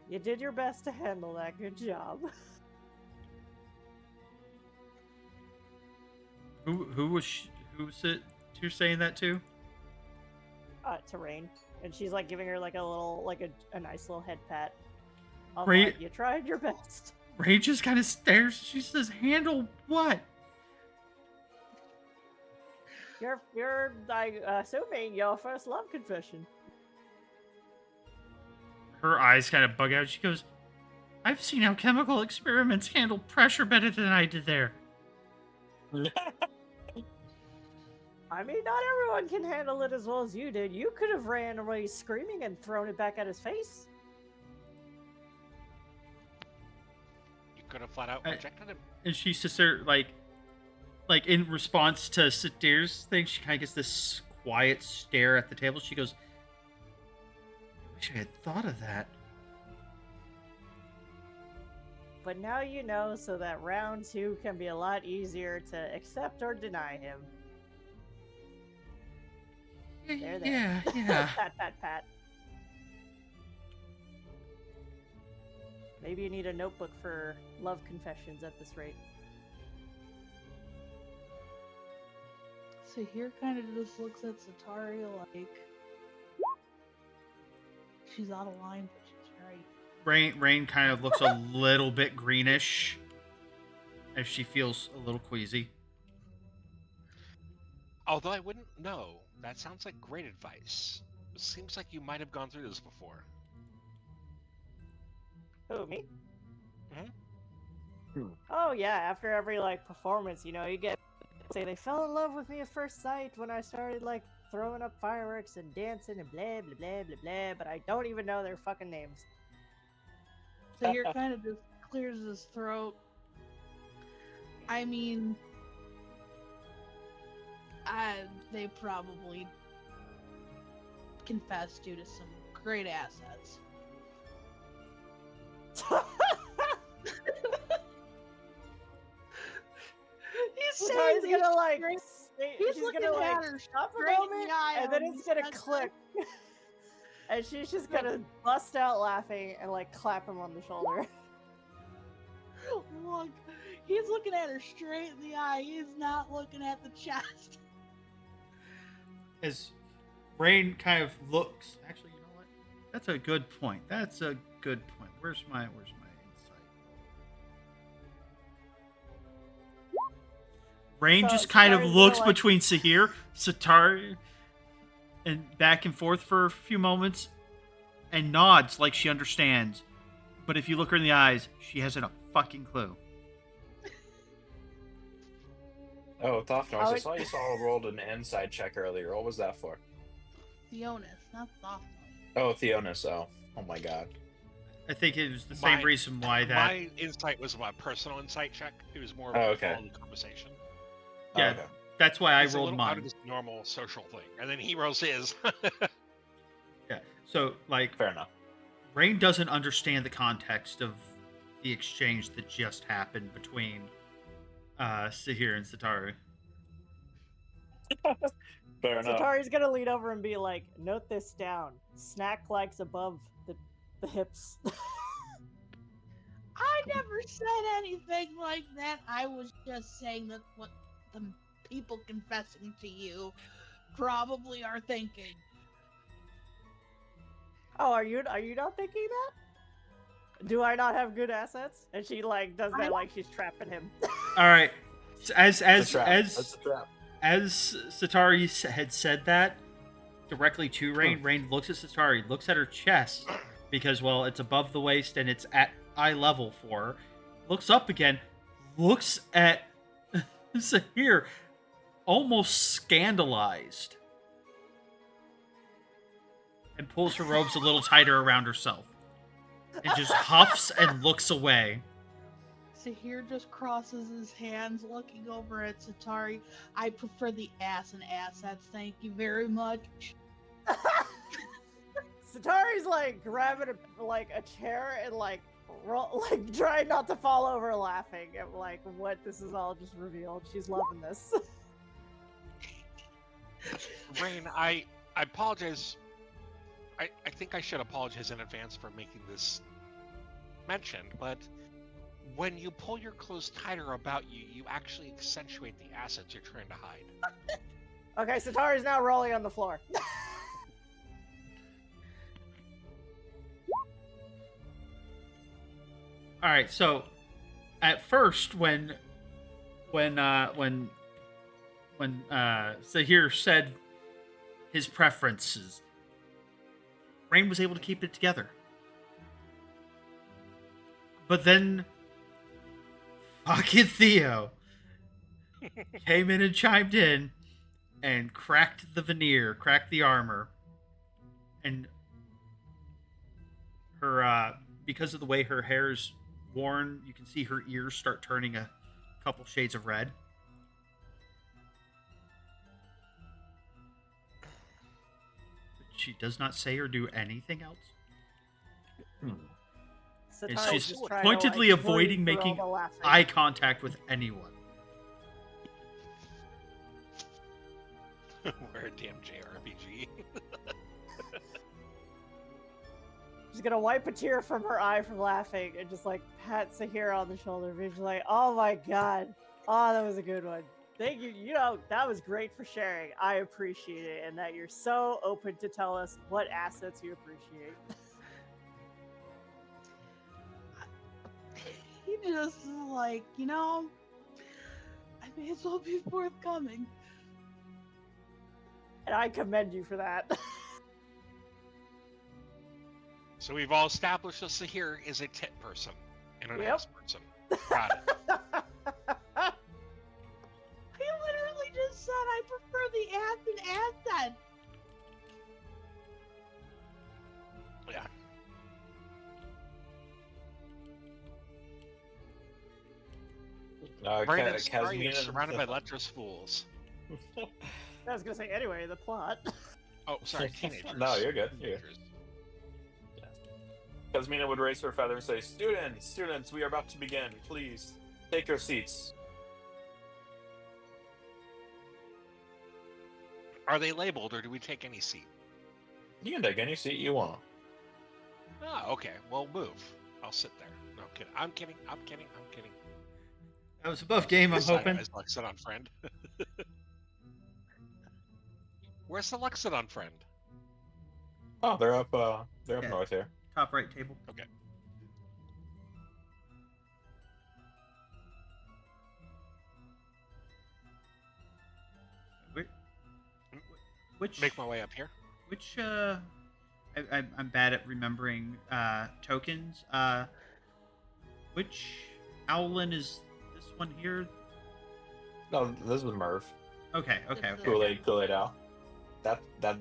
You did your best to handle that. Good job. Who was it you're saying that to? To Rain, and she's like giving her like a little, like a nice little head pat. Rain- Like, you tried your best. Ray just kind of stares. She says, "Handle what?" You're assuming your first love confession. Her eyes kind of bug out. She goes, "I've seen how chemical experiments handle pressure better than I did there." I mean, not everyone can handle it as well as you did. You could have ran away screaming and thrown it back at his face. You could have flat out I- rejected him. And she sits there, like in response to Satir's thing, she kind of gets this quiet stare at the table. She goes, "I wish I had thought of that." But now you know, so that round 2 can be a lot easier to accept or deny him. There. Yeah. Pat, pat, pat. Maybe you need a notebook for love confessions at this rate. So here kind of just looks at Satari like she's out of line, but she's right. Rain kind of looks a little bit greenish as she feels a little queasy. Although I wouldn't know. That sounds like great advice. It seems like you might have gone through this before. Who, me? Hmm. Oh yeah, after every like performance, you know, you get say they fell in love with me at first sight when I started like throwing up fireworks and dancing and blah blah blah blah blah, but I don't even know their fucking names. So here kind of just clears his throat. I mean, they probably confessed due to some great assets. He's So saying he's gonna like, he's she's looking gonna at like her stop a straight in moment, the eye and then when it's he gonna says that. click, and she's just gonna bust out laughing and like clap him on the shoulder. Look, he's looking at her straight in the eye. He's not looking at the chest. As Rain kind of looks, actually, you know what? That's a good point. Where's my insight? Rain So just kind of Satari's looks gonna, like- between Satari, and back and forth for a few moments, and nods like she understands. But if you look her in the eyes, she hasn't a fucking clue. Oh, Thothnos, I I would- saw you all rolled an inside check earlier. What was that for? Theonis, not Thothnos. Oh, Theonis. Oh my god. I think it was the same My- reason why that. My insight was a personal insight check. It was more of Oh, a okay. quality conversation. Yeah, Okay. that's why I It's a rolled little out of mine. this normal social thing, and then he rolls his. Yeah. So, like, Fair enough. Rain doesn't understand the context of the exchange that just happened between Sahir and Satari. Fair enough. Satari's gonna lean over and be like, "Note this down. Snack flags above the hips." I never said anything like that. I was just saying that what the people confessing to you probably are thinking. Oh, are you not thinking that? Do I not have good assets? And she like does that like she's trapping him. All right. As That's a trap. as Satari had said that directly to Rain, Rain looks at Satari, looks at her chest because, well, it's above the waist and it's at eye level for her. Looks up again, looks at Sahir, almost scandalized, and pulls her robes a little tighter around herself, and just huffs and looks away. Sahir just crosses his hands, looking over at Satari. I prefer the ass and assets. Thank you very much. Satari's like grabbing a chair and like trying not to fall over laughing at like what this is all just revealed. She's loving this. Rain, I apologize. I think I should apologize in advance for making this mention, but when you pull your clothes tighter about you, you actually accentuate the assets you're trying to hide. Okay, Satari's now rolling on the floor. All right, so at first, when Sahir said his preferences, Rain was able to keep it together. But then, fucking Theo came in and chimed in and cracked the veneer, cracked the armor, and her because of the way her hair's worn, you can see her ears start turning a couple shades of red. But she does not say or do anything else. And Satari's she's just trying pointedly to, like, avoiding breathe through all making the laughing. eye contact with anyone. We're a damn JRPG. She's gonna wipe a tear from her eye from laughing and just like pat Sahir on the shoulder. And she's like, "Oh my god, oh that was a good one. Thank you. You know that was great for sharing. I appreciate it, and that you're so open to tell us what assets you appreciate." He just is like, I may as well be forthcoming. And I commend you for that. So we've all established that Sahir is a tit person and an Yep. ass person. Got it. I literally just said I prefer the ass and asset. Yeah. Kazmina- Brandon, sorry, you're surrounded by lecherous fools. I was gonna say anyway. The plot. Oh, sorry, teenagers. No, you're good. You're good. Teenagers. Kazmina would raise her feather and say, Students, we are about to begin. Please, take your seats. Are they labeled, or do we take any seat? You can take any seat you want. Oh, okay. Well, move. I'll sit there. No, I'm kidding. I'm kidding. I'm kidding. I'm kidding. That was above game, I'm This side hoping. is Lexodon friend. Where's the Lexodon friend? Oh, they're up Yeah. north here. Top right table. Okay. Which Make my way up here. Which I'm bad at remembering tokens. Which Owlin is this one here? No, this was Merv. Okay. It's Kool-Aid Owl.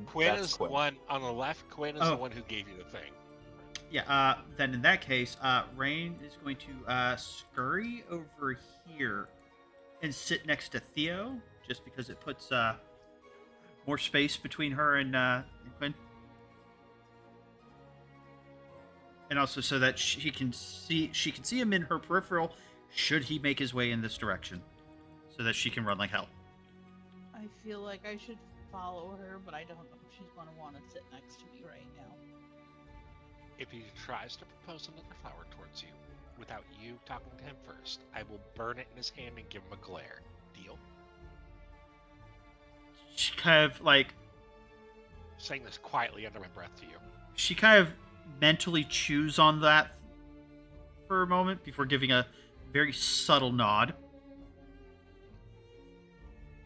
Quinn That's is Quinn. the one on the left. Quinn is Oh. the one who gave you the thing. Yeah. Then in that case, Rain is going to scurry over here and sit next to Theo, just because it puts more space between her and Quinn, and also so that she can see him in her peripheral should he make his way in this direction, so that she can run like hell. I feel like I should follow her, but I don't know if she's going to want to sit next to me right now. If he tries to propose another flower towards you without you talking to him first, I will burn it in his hand and give him a glare. Deal? She kind of like Saying this quietly under my breath to you. she kind of mentally chews on that for a moment before giving a very subtle nod.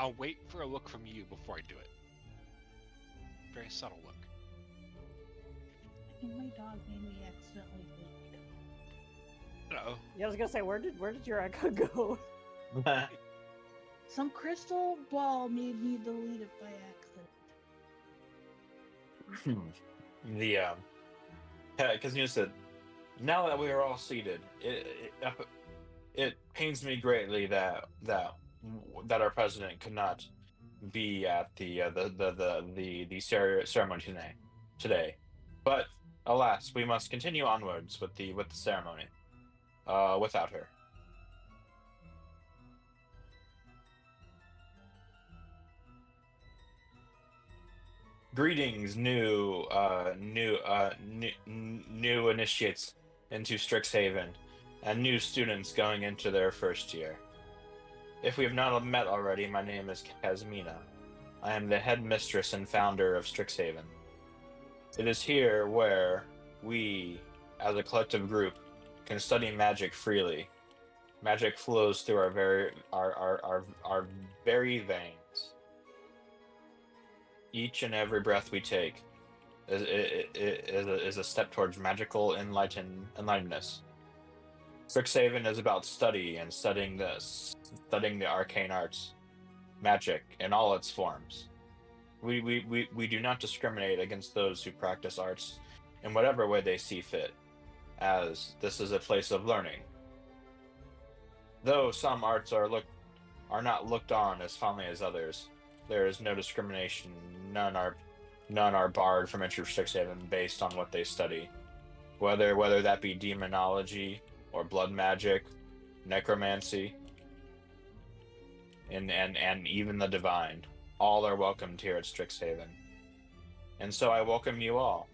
I'll wait for a look from you before I do it. Very subtle look. I think my dog made me accidentally bleed. Uh-oh. Yeah, I was gonna say, where did your echo go? Some crystal ball made me delete it by accident. Kazmina said, now that we are all seated, it pains me greatly that our president could not be at the ceremony today. But alas, we must continue onwards with the ceremony. Without her. Greetings, new initiates into Strixhaven, and new students going into their first year. If we have not met already, my name is Kazmina. I am the headmistress and founder of Strixhaven. It is here where we, as a collective group, can study magic freely. Magic flows through our very veins. Each and every breath we take is a step towards magical enlightenedness. Strixhaven is about study and studying the arcane arts, magic in all its forms. We do not discriminate against those who practice arts in whatever way they see fit, as this is a place of learning. Though some arts are not looked on as fondly as others, there is no discrimination. None are barred from entering Strixhaven based on what they study, whether that be demonology or blood magic, necromancy, and even the divine. All are welcomed here at Strixhaven. And so I welcome you all,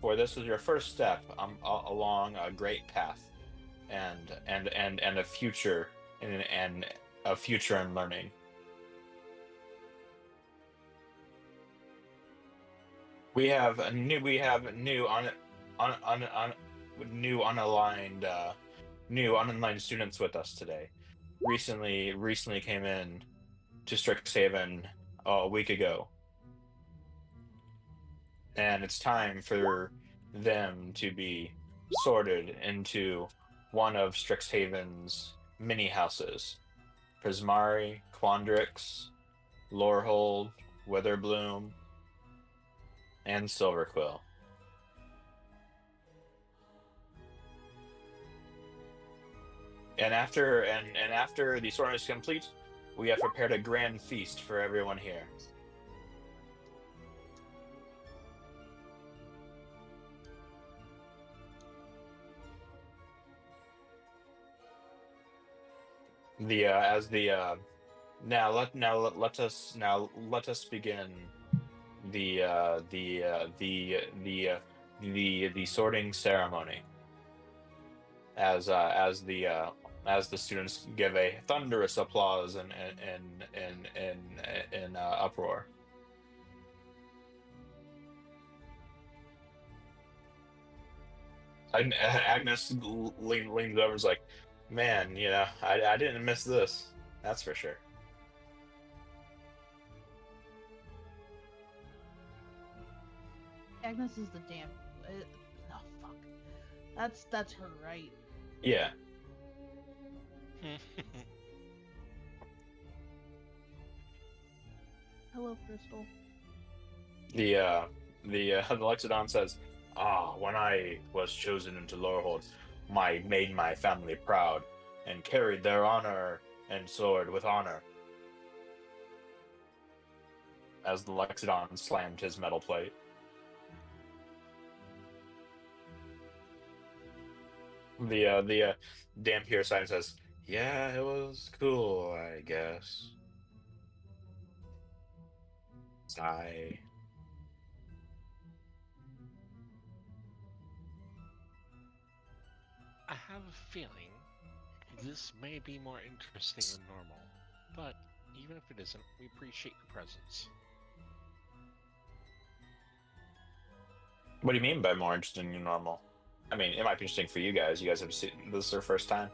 for this is your first step along a great path, and a future and a future in learning. We have new unaligned students with us today. Recently came in to Strixhaven a week ago, and it's time for them to be sorted into one of Strixhaven's mini houses: Prismari, Quandrix, Lorehold, Witherbloom, and Silverquill. And after the sorting is complete, we have prepared a grand feast for everyone here. Let us begin the sorting ceremony, as the students give a thunderous applause and uproar. And Agnes leans over and is like, "Man, I didn't miss this. That's for sure." Agnes is the damn. Oh fuck. That's her right. Yeah. Hello, Crystal. The Lexodon says, when I was chosen into Lorehold, made my family proud, and carried their honor and sword with honor." As the Lexodon slammed his metal plate. The Dampier sign says, "Yeah, it was cool, I guess." Sigh. I have a feeling this may be more interesting than normal, but even if it isn't, we appreciate your presence. What do you mean by more interesting than normal? I mean, it might be interesting for you guys. You guys have seen this is their first time.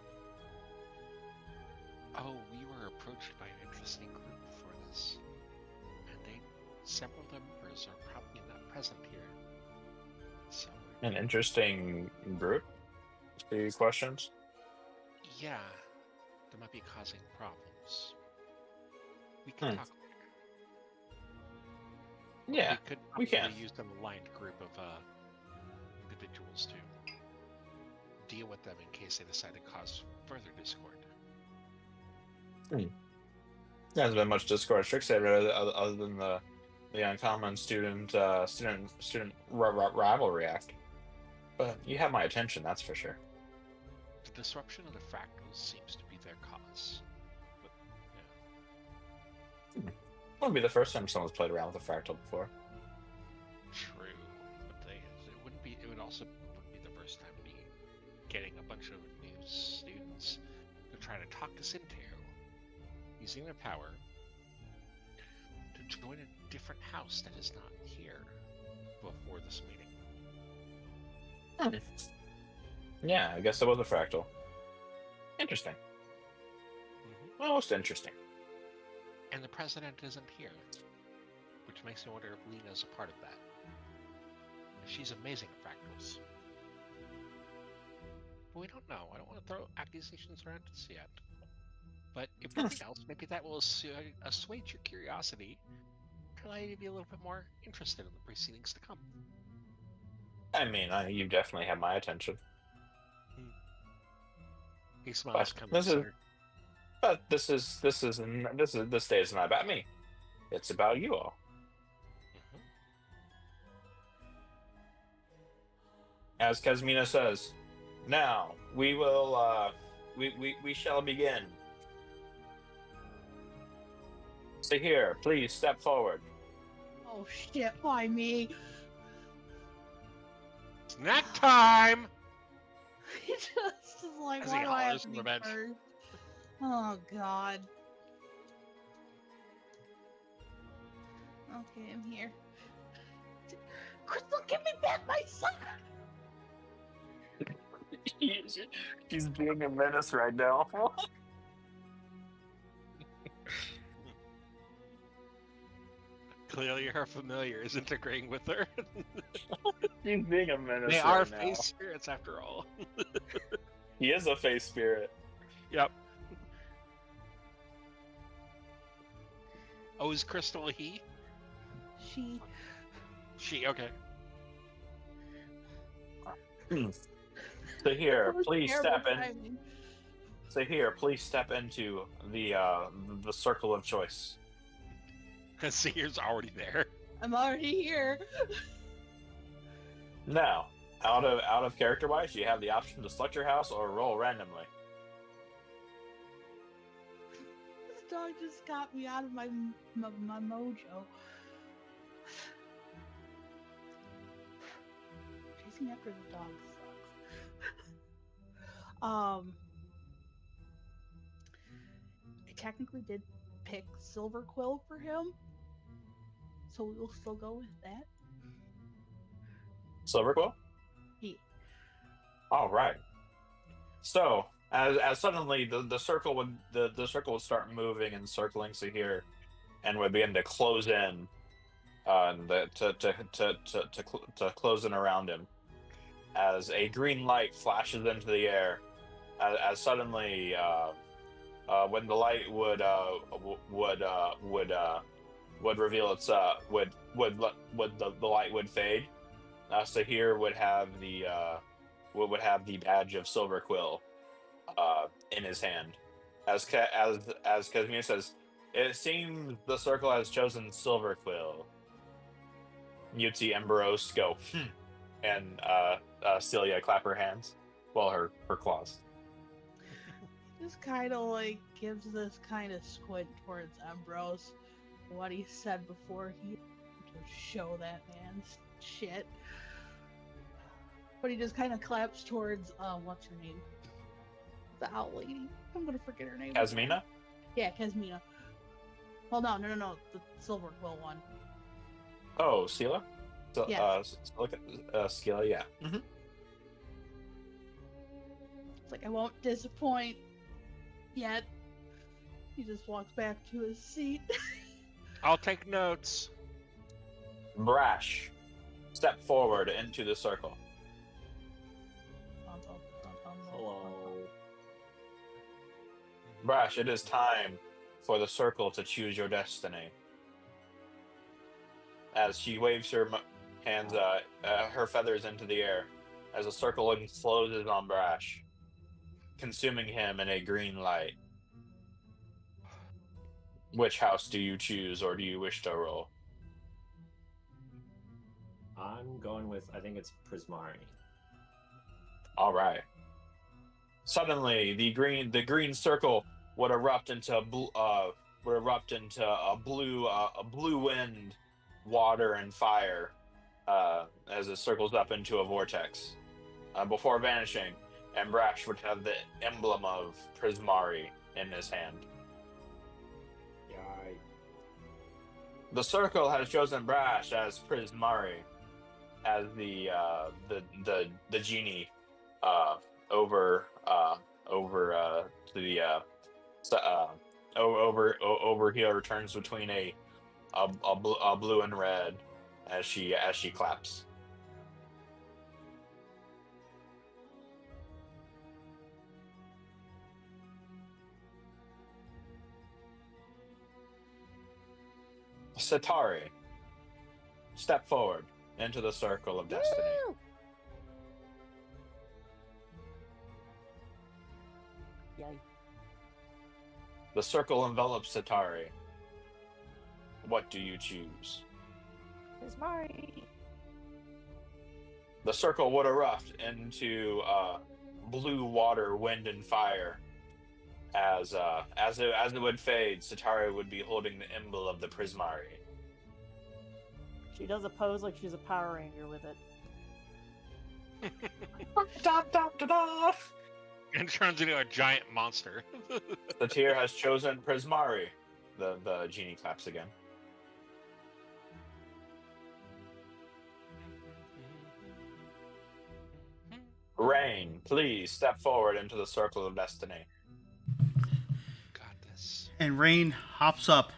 Oh, we were approached by an interesting group for this, and several of the members are probably not present here. So, An interesting group? Any questions? yeah, they might be causing problems. We can talk later. Yeah, we probably can. use an aligned group of individuals too. deal with them in case they decide to cause further discord. There hasn't been much Discord Strixhaven other than the uncommon student rivalry act. But you have my attention, that's for sure. The disruption of the Fractals seems to be their cause. But, yeah. Wouldn't be the first time someone's played around with a fractal before. True, but it would also wouldn't be the first time me getting a bunch of new students to try to talk us into using their power to join a different house that is not here before this meeting. Yeah, I guess it was a fractal. Interesting. Most interesting. And the president isn't here, which makes me wonder if Lena's a part of that. She's amazing at fractals. But we don't know. I don't want to throw accusations around just yet. But if nothing else, maybe that will assuage your curiosity to allow you to be a little bit more interested in the proceedings to come. I mean, you definitely have my attention. He smiles. But this day is not about me. It's about you all. As Kazmina says, now we will. We shall begin. So here, please step forward. Oh shit, why me? Snack time! He just is like, As he why do I have hollers to from be the bench. first? Oh god. Okay, I'm here. Crystal, give me back my son! She's being a menace right now. Clearly her familiar isn't agreeing with her. She's being a menace They are now. face spirits after all. He is a face spirit. Yep. Oh, is Crystal a he? She. She, okay. So here, please Terrible step in. timing. So here, please step into the circle of choice. Seer's already there. I'm already here. Now, out of character wise, you have the option to select your house or roll randomly. This dog just got me out of my mojo. Chasing after the dog sucks. I technically did pick Silver Quill for him, so we will still go with that. Silverquill? Yeah. All right. So as suddenly the circle would start moving and circling so here, and would begin to close in, to close in around him, as a green light flashes into the air, as suddenly when the light would reveal its the light would fade. Sahir would have the badge of Silver Quill in his hand. As Kazmir says, it seems the circle has chosen Silver Quill. Yuti and Baros go, and Celia clap her hands, well, her claws. Just kind of like gives this kind of squint towards Ambrose, what he said before he to show that man's shit. But he just kind of claps towards what's her name? The owl lady. I'm gonna forget her name. Kazmina? Yeah, Kazmina. Well, no, the Silver Quill one. Oh, Sela? So, Yeah. Skilla, yeah. Mm-hmm. It's like, I won't disappoint yet. He just walks back to his seat. I'll take notes. Brash, step forward into the circle. Hello. Brash, it is time for the circle to choose your destiny. As she waves her hands, her feathers into the air, as a circle encloses on Brash, consuming him in a green light. Which house do you choose, or do you wish to roll? I'm going with, I think it's Prismari. All right. Suddenly, the green circle would erupt into a blue wind, water, and fire as it circles up into a vortex before vanishing. And Brash would have the emblem of Prismari in his hand. Yay. The circle has chosen Brash as Prismari, as the genie over to the over here turns between a blue and red as she claps. Satari, step forward into the circle of destiny. Woo! Yay. The circle envelops Satari. What do you choose? Prismari. The circle would erupt into blue water, wind, and fire. As it would fade, Satari would be holding the emblem of the Prismari. She does a pose like she's a Power Ranger with it. Da, da, da, da. And turns into a giant monster. Satir has chosen Prismari. The genie claps again. Rain, please step forward into the circle of destiny. Got this. And Rain hops up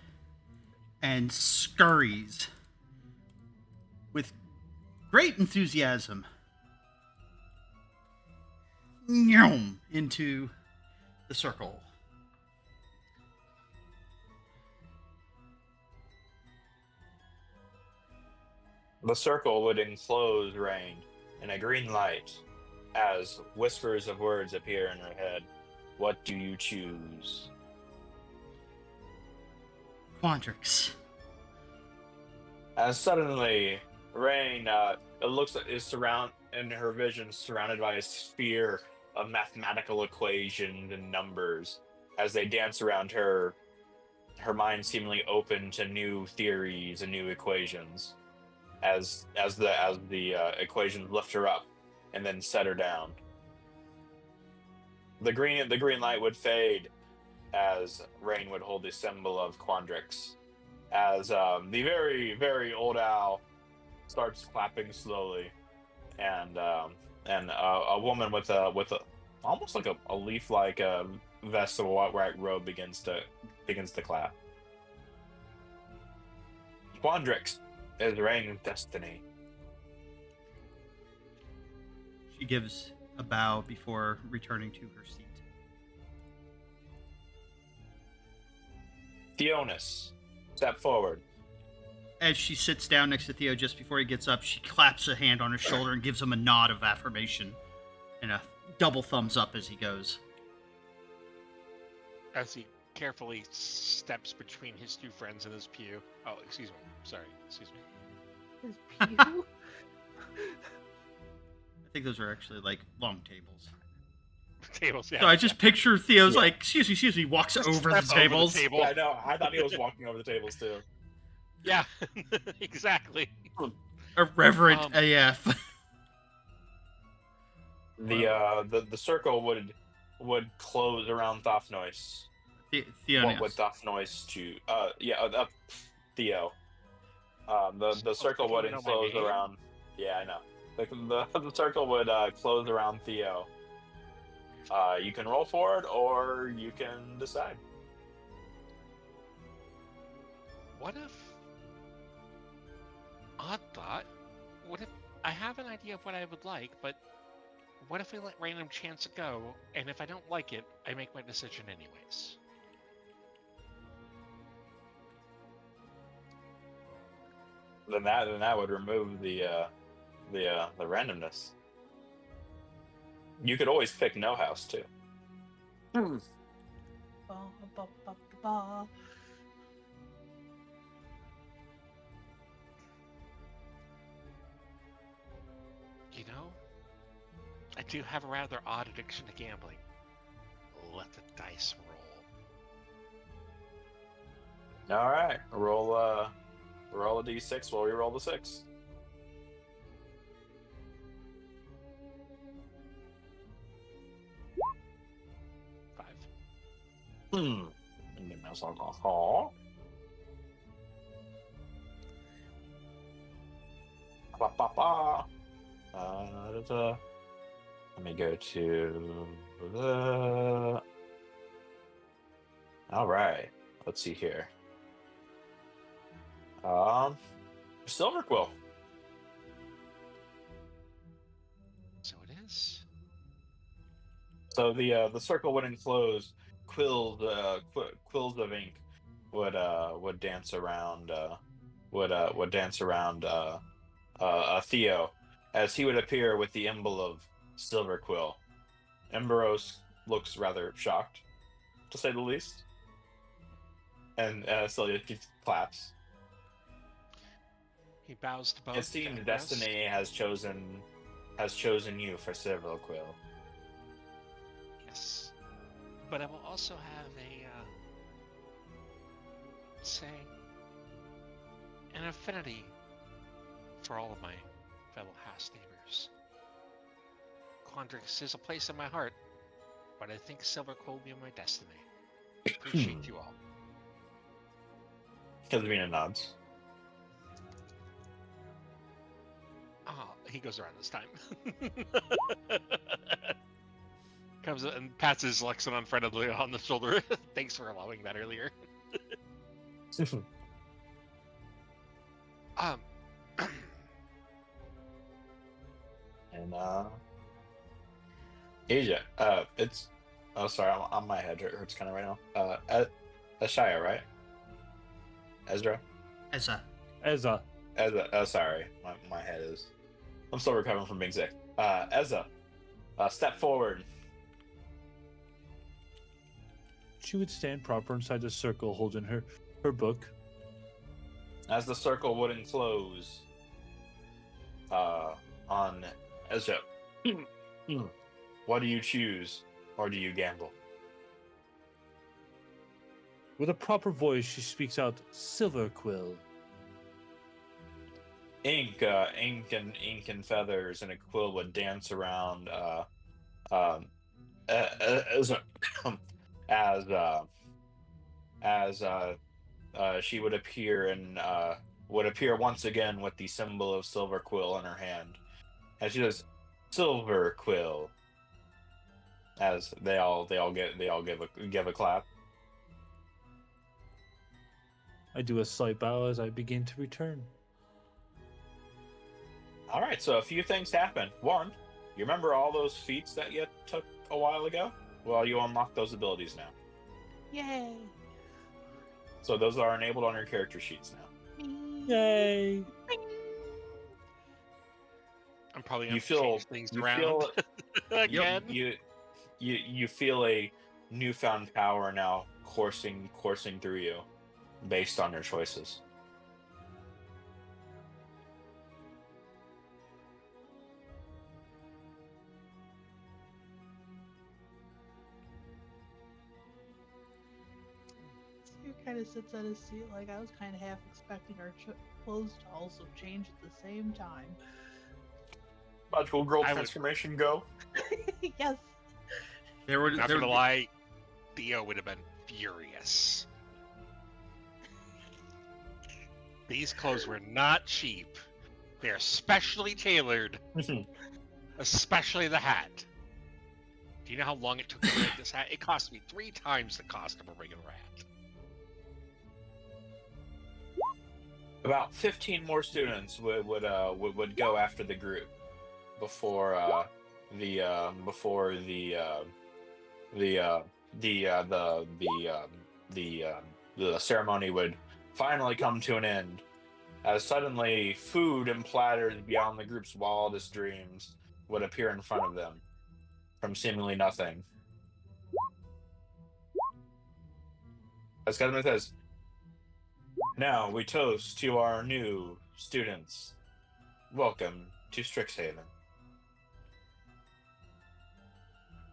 and scurries with great enthusiasm into the circle. The circle would enclose Rain in a green light as whispers of words appear in her head. What do you choose? Quandrix. As suddenly, Rain, it looks like is in her vision surrounded by a sphere of mathematical equations and numbers. As they dance around her, her mind seemingly open to new theories and new equations. As the equations lift her up and then set her down. The green light would fade as Rain would hold the symbol of Quandrix. As the very, very old owl starts clapping slowly, and a woman with a almost like a leaf-like vest of a white robe begins to clap. Quandrix is Rain's destiny. She gives a bow before returning to her seat. Theonis, step forward. As she sits down next to Theo just before he gets up, she claps a hand on his shoulder and gives him a nod of affirmation and a double thumbs up as he goes. As he carefully steps between his two friends in his pew. Oh, excuse me. Sorry. Excuse me. His pew. I think those are actually like long tables. Tables, yeah. So I just picture Theo's Yeah. like, excuse me, walks Just over the step over tables. table. Yeah, I know. I thought he was walking over the tables too. Yeah, exactly. Irreverent Um, AF. The circle would close around Thothnois. Theo. What would Thothnois to? Theo. The circle would You know my enclose name? around. Yeah, I know. The circle would close around Theo. You can roll for it, or you can decide. What if... Odd thought. What if... I have an idea of what I would like, but what if I let random chance go, and if I don't like it, I make my decision anyways? Then that would remove the randomness. You could always pick no house too. Ba, ba, ba, ba, ba. You know, I do have a rather odd addiction to gambling. Let the dice roll. All right, roll a d6 while we roll the 6. Five. Let me go to the. All right, let's see here. Silver Quill. So it is. So the circle would enclose quills quills of ink would dance around Theo as he would appear with the emblem of Silver Quill. Emberos looks rather shocked, to say the least, and Celia claps. He bows to both. It seems and bows. destiny has chosen you for Silver Quill. Yes. But I will also have say, an affinity for all of my fellow house neighbors. Quandrix is a place in my heart, but I think Silver Quill will be my destiny. Appreciate you all. Kazmina nods. Oh, he goes around this time. Comes and pats his Lexon unfriendly on the shoulder. Thanks for allowing that earlier. And Asia, it's sorry, on my head hurts kind of right now. Ashaya, right? Ezra. Ezza. Sorry, my head is. I'm still recovering from being sick. Ezra, step forward. She would stand proper inside the circle, holding her book. As the circle would enclose on Ezra. What do you choose, or do you gamble? With a proper voice, she speaks out, Silver Quill. Ink and feathers and a quill would dance around as she would appear and would appear once again with the symbol of Silver Quill in her hand, and she says, "Silver Quill." As they all give a clap. I do a slight bow as I begin to return. All right, so a few things happen. One, you remember all those feats that you took a while ago? Well, you unlock those abilities now. Yay! So those are enabled on your character sheets now. Yay! I'm probably You going to feel change things around again. You feel a newfound power now coursing through you, based on your choices. He kind of sits at his seat like I was kind of half expecting our clothes to also change at the same time. Magical girl I would- transformation go. Yes. Not gonna lie, Theo would have been furious. These clothes were not cheap. They're specially tailored, especially the hat. Do you know how long it took to make this hat? It cost me 3 times the cost of a regular hat. About 15 more students would go after the group before the ceremony would finally come to an end, as suddenly food and platters beyond the group's wildest dreams would appear in front of them, from seemingly nothing. As Kazuma says, now we toast to our new students. Welcome to Strixhaven.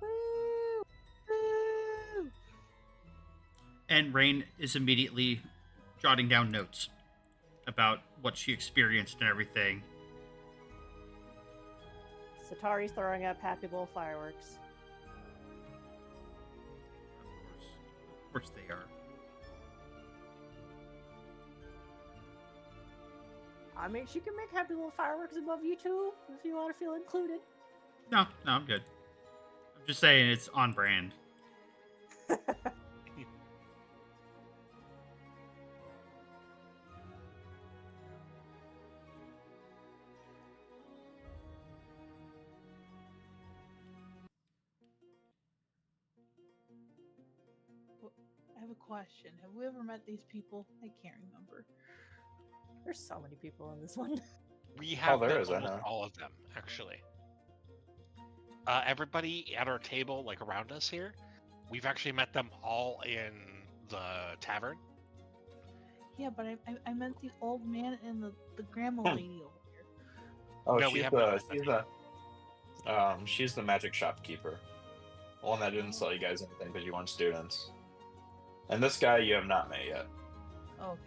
Woo! Woo! And Rain is immediately jotting down notes about what she experienced and everything. Satari's throwing up happy little fireworks. Of course they are. I mean, she can make happy little fireworks above you too, if you want to feel included. No, I'm good. I'm just saying it's on brand. I have a question. Have we ever met these people? I can't remember. There's so many people in this one. We have there met is, I almost know. all of them, actually. Everybody at our table, like around us here, we've actually met them all in the tavern. Yeah, but I meant the old man and the grandma lady over here. Oh, No, we haven't met she's the magic shopkeeper. The one that didn't sell you guys anything because you weren't students. And this guy you have not met yet. Oh, okay.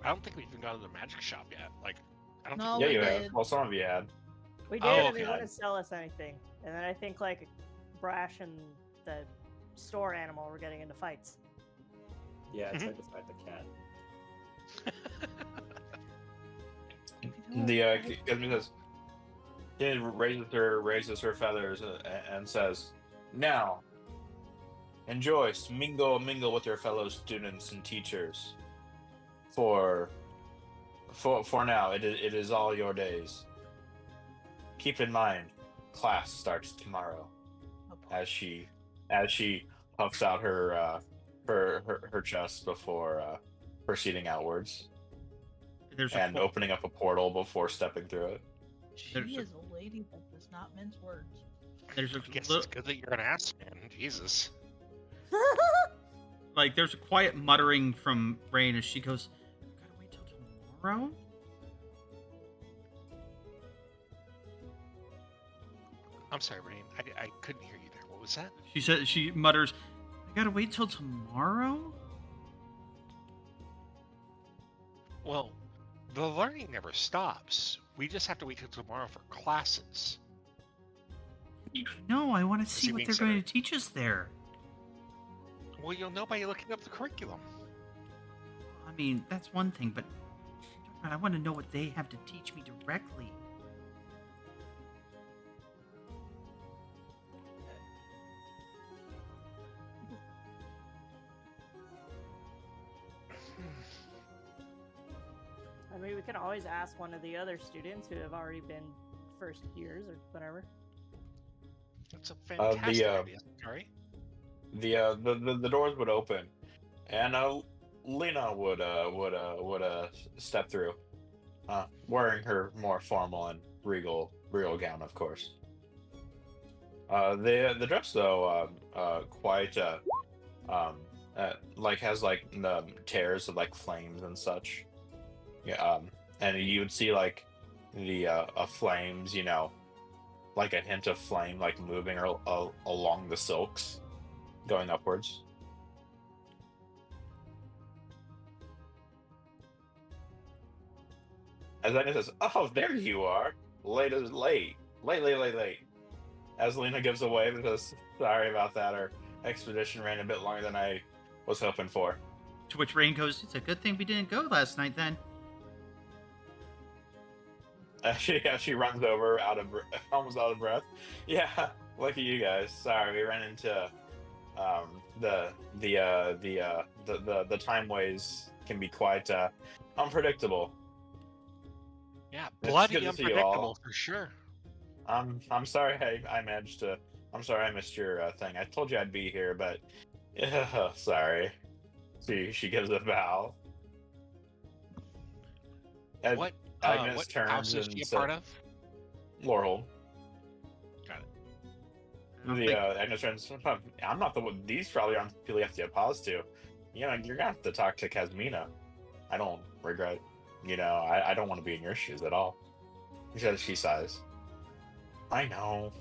I don't think we've even gone to the magic shop yet. Like, I don't No, think Yeah, we you have. did. Well, some of you had. We did, Oh, and they okay. wouldn't sell us anything. And then I think like Brash and the store animal were getting into fights. Yeah, I tried to fight the cat. Kazumi says, he raises her feathers and says, "Now, enjoy, mingle with your fellow students and teachers. For now, it is all your days. Keep in mind, class starts tomorrow." As she puffs out her chest before proceeding outwards There's and a opening up a portal before stepping through it. She There's a- is a lady that does not mince words. there's a I guess li- it's good that you're an ass man. Jesus. like there's a quiet muttering from Rain as she goes, "Gotta wait till tomorrow." I'm sorry, Rain. I couldn't hear you there. What was that? She mutters, "I gotta wait till tomorrow." Well, the learning never stops. We just have to wait till tomorrow for classes. No, I want to Is see he what being they're going centered? to teach us there. Well, you'll know by looking up the curriculum. I mean, that's one thing, but I want to know what they have to teach me directly. I mean, we can always ask one of the other students who have already been first years or whatever. That's a fantastic idea. Sorry. The doors would open, and Lena would step through, wearing her more formal and regal gown, of course. The dress though, quite like has like the tears of like flames and such. Yeah, and you would see like the flames, you know, like a hint of flame, like moving along the silks, going upwards. As Lena says, "Oh, there you are! Late. As Lena gives away because sorry about that, our expedition ran a bit longer than I was hoping for." To which Rain goes, "It's a good thing we didn't go last night then." She runs over, almost out of breath. Yeah, look at you guys. Sorry, we ran into the time ways can be quite unpredictable. Yeah, It's bloody good to see you all. unpredictable for sure. I'm sorry I managed to. I'm sorry I missed your thing. I told you I'd be here, but sorry. She gives a bow. And What Agnes what turns house is and she a said, part of? "Laurel." Got it. don't The think- Agnes turns. I'm not the one. These probably aren't the people you have to get paused to. You know, you're gonna have to talk to Kazmina. I don't regret. You know, I don't want to be in your shoes at all. She sighs. I know.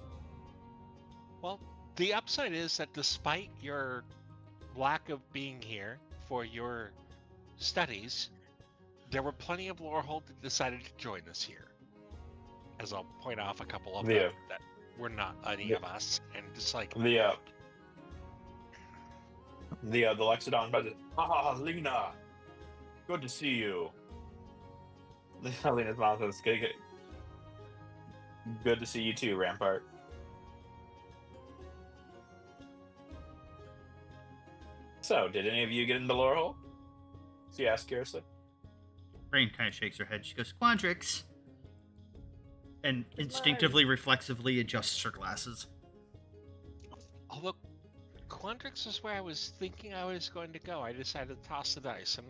Well, the upside is that despite your lack of being here for your studies, there were plenty of Lorehold that decided to join us here. As I'll point off a couple of them that were not any of us, and just like The Lexodon president. Ah, Lena. Good to see you. Lena's mom says, good to see you too, Rampart. So, did any of you get into Lorehold? She asked curiously. Rain kind of shakes her head. She goes, Quandrix. And instinctively, reflexively adjusts her glasses. although Quandrix is where I was thinking I was going to go, I decided to toss the dice, and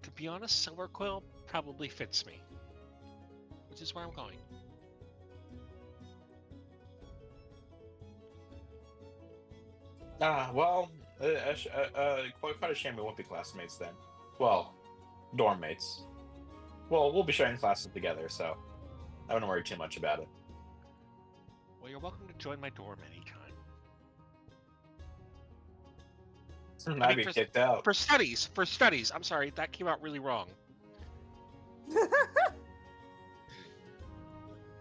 to be honest, Silver Quill probably fits me, which is where I'm going. Well, quite a shame we won't be classmates then. Well, dorm mates. Well, we'll be sharing classes together, so I wouldn't worry too much about it. Well, you're welcome to join my dorm anytime. I'd be kicked out. For studies. I'm sorry, that came out really wrong.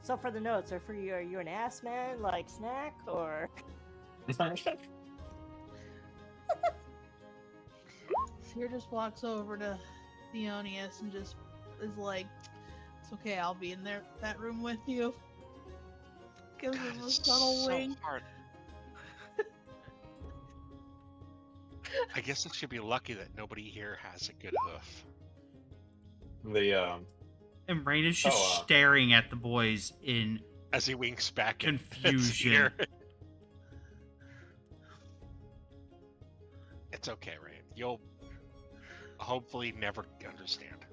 So for the notes, are you an ass man like Snack or? Seer just walks over to Theonius and just is like, "It's okay, I'll be in that room with you." Gives God, him a it's subtle so wink. hard. I guess I should be lucky that nobody here has a good hoof. And Rain is just Oh, staring at the boys in As he winks back at confusion. Seer. It's okay, Rain. You'll hopefully never understand.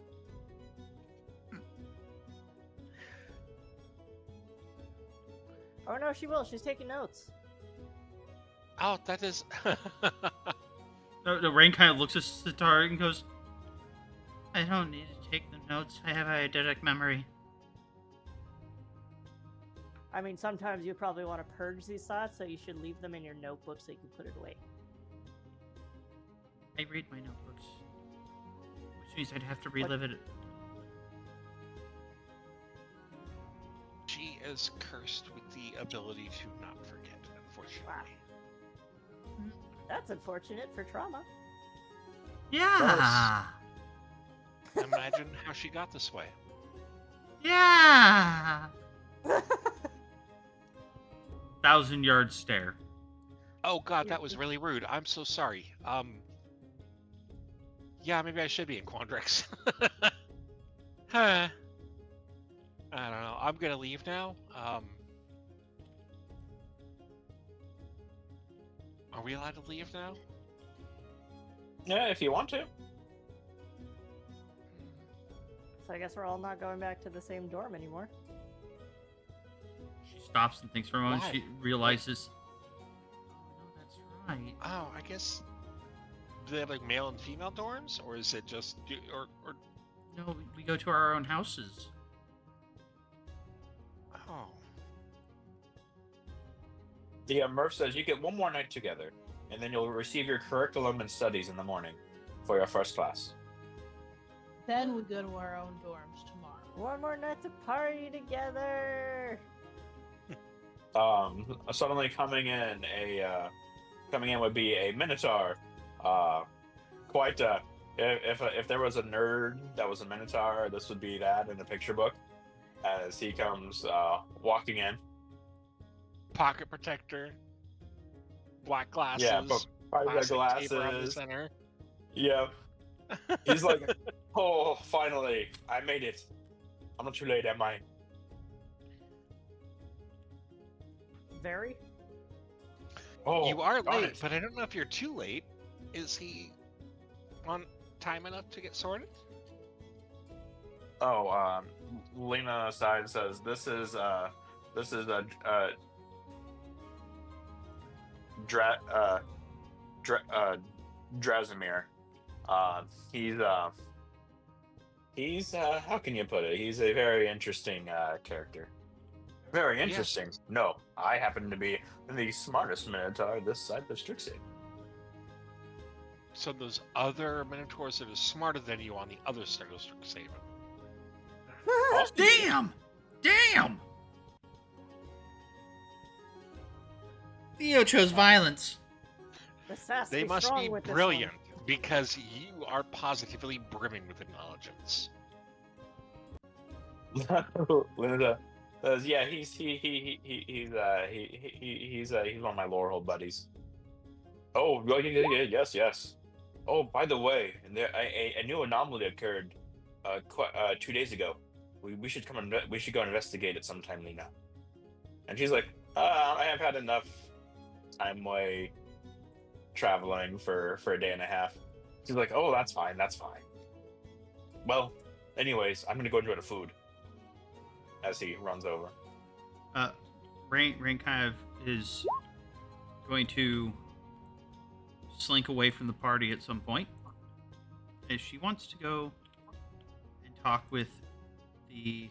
Oh no, she will. She's taking notes. Oh, that is. The Rain kind of looks at Sitar and goes, I don't need to take the notes. I have eidetic memory. I mean, sometimes you probably want to purge these thoughts, so you should leave them in your notebook so you can put it away. I read my notebooks. Which means I'd have to relive it. She is cursed with the ability to not forget, unfortunately. That's unfortunate for trauma. Yeah! Imagine how she got this way. Yeah! 1,000-yard stare. Oh god, that was really rude. I'm so sorry. Yeah, maybe I should be in Quandrix. Huh. I don't know. I'm gonna leave now. Are we allowed to leave now? Yeah, if you want to. So I guess we're all not going back to the same dorm anymore. She stops and thinks for a moment. Why? She realizes, oh, no, that's right. Oh, I guess. Do they have like male and female dorms, or is it just or? No, we go to our own houses. Oh, The Murph says you get one more night together, and then you'll receive your curriculum and studies in the morning for your first class. Then we go to our own dorms tomorrow. One more night to party together. Suddenly coming in would be a Minotaur. Quite if there was a nerd that was a Minotaur, this would be that in the picture book. As he comes walking in. pocket protector, black glasses, Yeah, probably got plastic tape around the glasses. center. Yeah. He's like, oh, finally, I made it. I'm not too late, am I? Very. Oh, You are darn late, it. but I don't know if you're too late. Is he on time enough to get sorted? Oh, Lena side says this is Drazimir. He's how can you put it? He's a very interesting character. Very Yes. interesting. No, I happen to be the smartest Minotaur this side of Strixhaven. So those other Minotaurs that are smarter than you on the other side of Strixhaven. Damn! Damn! Theo chose violence. The sass They be must strong be with this one. brilliant because you are positively brimming with intelligence. Linda says, "Yeah, he's one of my Lorehold buddies." Oh, yeah, yes. Oh, by the way, a new anomaly occurred 2 days ago. We should we should go investigate it sometime, Lena. And she's like, I have had enough time away traveling for a day and a half. She's like, oh, that's fine. Well, anyways, I'm gonna go enjoy the food. As he runs over. Rain kind of is going to slink away from the party at some point, as she wants to go and talk with the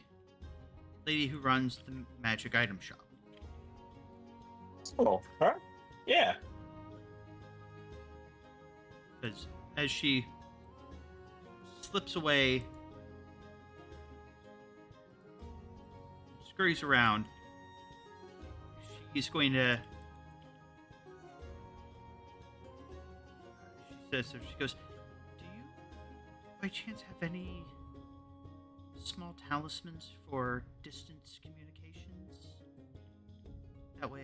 lady who runs the magic item shop. Oh, huh? Yeah. Because as she slips away, scurries around, she's going to... She says, so she goes, do you by chance have any small talismans for distance communications? That way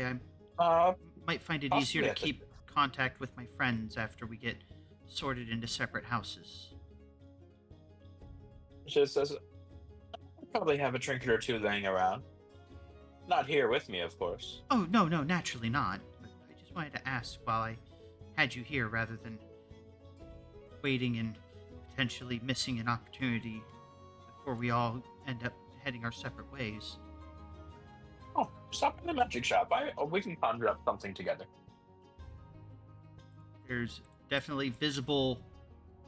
I might find it easier to keep contact with my friends after we get sorted into separate houses. She says, probably have a trinket or two laying around. Not here with me, of course. Oh, no, naturally not. But I just wanted to ask while I had you here rather than waiting and potentially missing an opportunity before we all end up heading our separate ways. Oh, stop in the magic shop. We can conjure up something together. There's definitely visible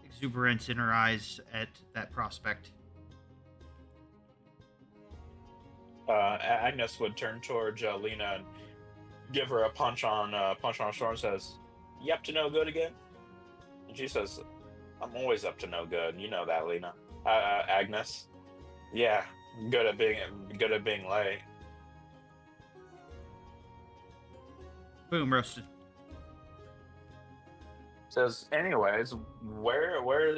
exuberance in her eyes at that prospect. Agnes would turn towards Lena and give her a punch on her shoulder and says, "You up to no good again?" And she says, "I'm always up to no good. You know that, Lena." Agnes. Yeah, good at being late. Boom, roasted. Says, anyways, where's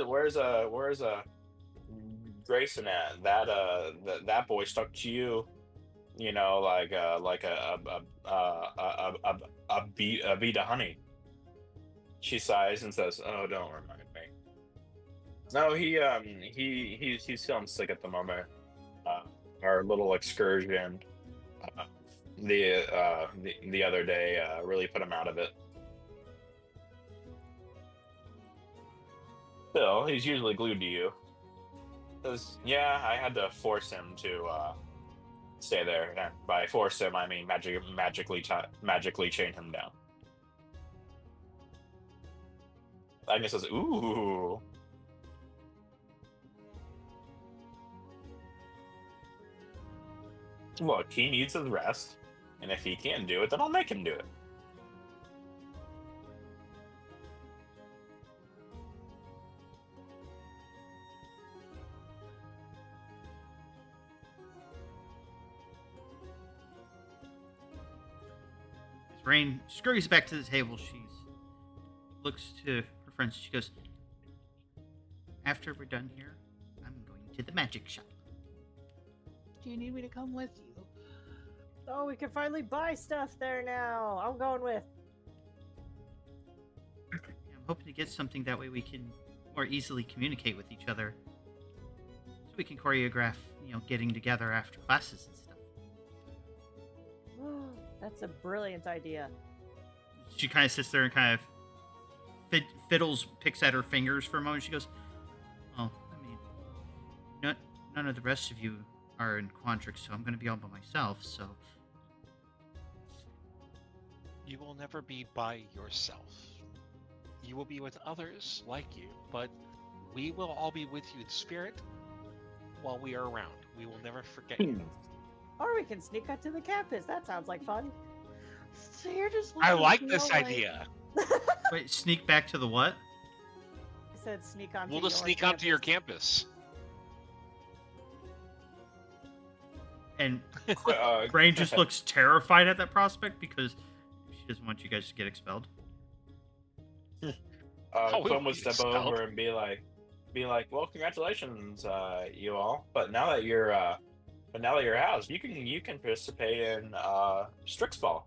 Grayson at? That boy stuck to you, you know, like a bead of honey. She sighs and says, "Oh, don't remind me." No, he's feeling sick at the moment. Our little excursion the other day really put him out of it. Still, he's usually glued to you. Says, yeah, I had to force him to stay there. And by force him, I mean magically chain him down. Agnes says, "Ooh." Look, he needs his rest, and if he can't do it, then I'll make him do it. As Rain scurries back to the table, she looks to her friends. She goes, after we're done here, I'm going to the magic shop. Do you need me to come with you? Oh, we can finally buy stuff there now. I'm going with. I'm hoping to get something that way we can more easily communicate with each other. So we can choreograph, getting together after classes and stuff. That's a brilliant idea. She kind of sits there and kind of fiddles, picks at her fingers for a moment. She goes, "Well, I mean, none of the rest of you are in Quandrix, so I'm going to be all by myself, so..." you will never be by yourself. You will be with others like you, but we will all be with you in spirit while we are around. We will never forget you. Or we can sneak up to the campus. That sounds like fun. So you're just I looking like to this feel like- idea. Wait, sneak back to the what? I said sneak onto We'll just your sneak campus. onto your campus. And Uh, Rain just looks terrified at that prospect because she doesn't want you guys to get expelled. Oh, we Quinn won't would be step expelled. over and be like, well, congratulations, you all. But now that you're housed, you can participate in Strix Ball.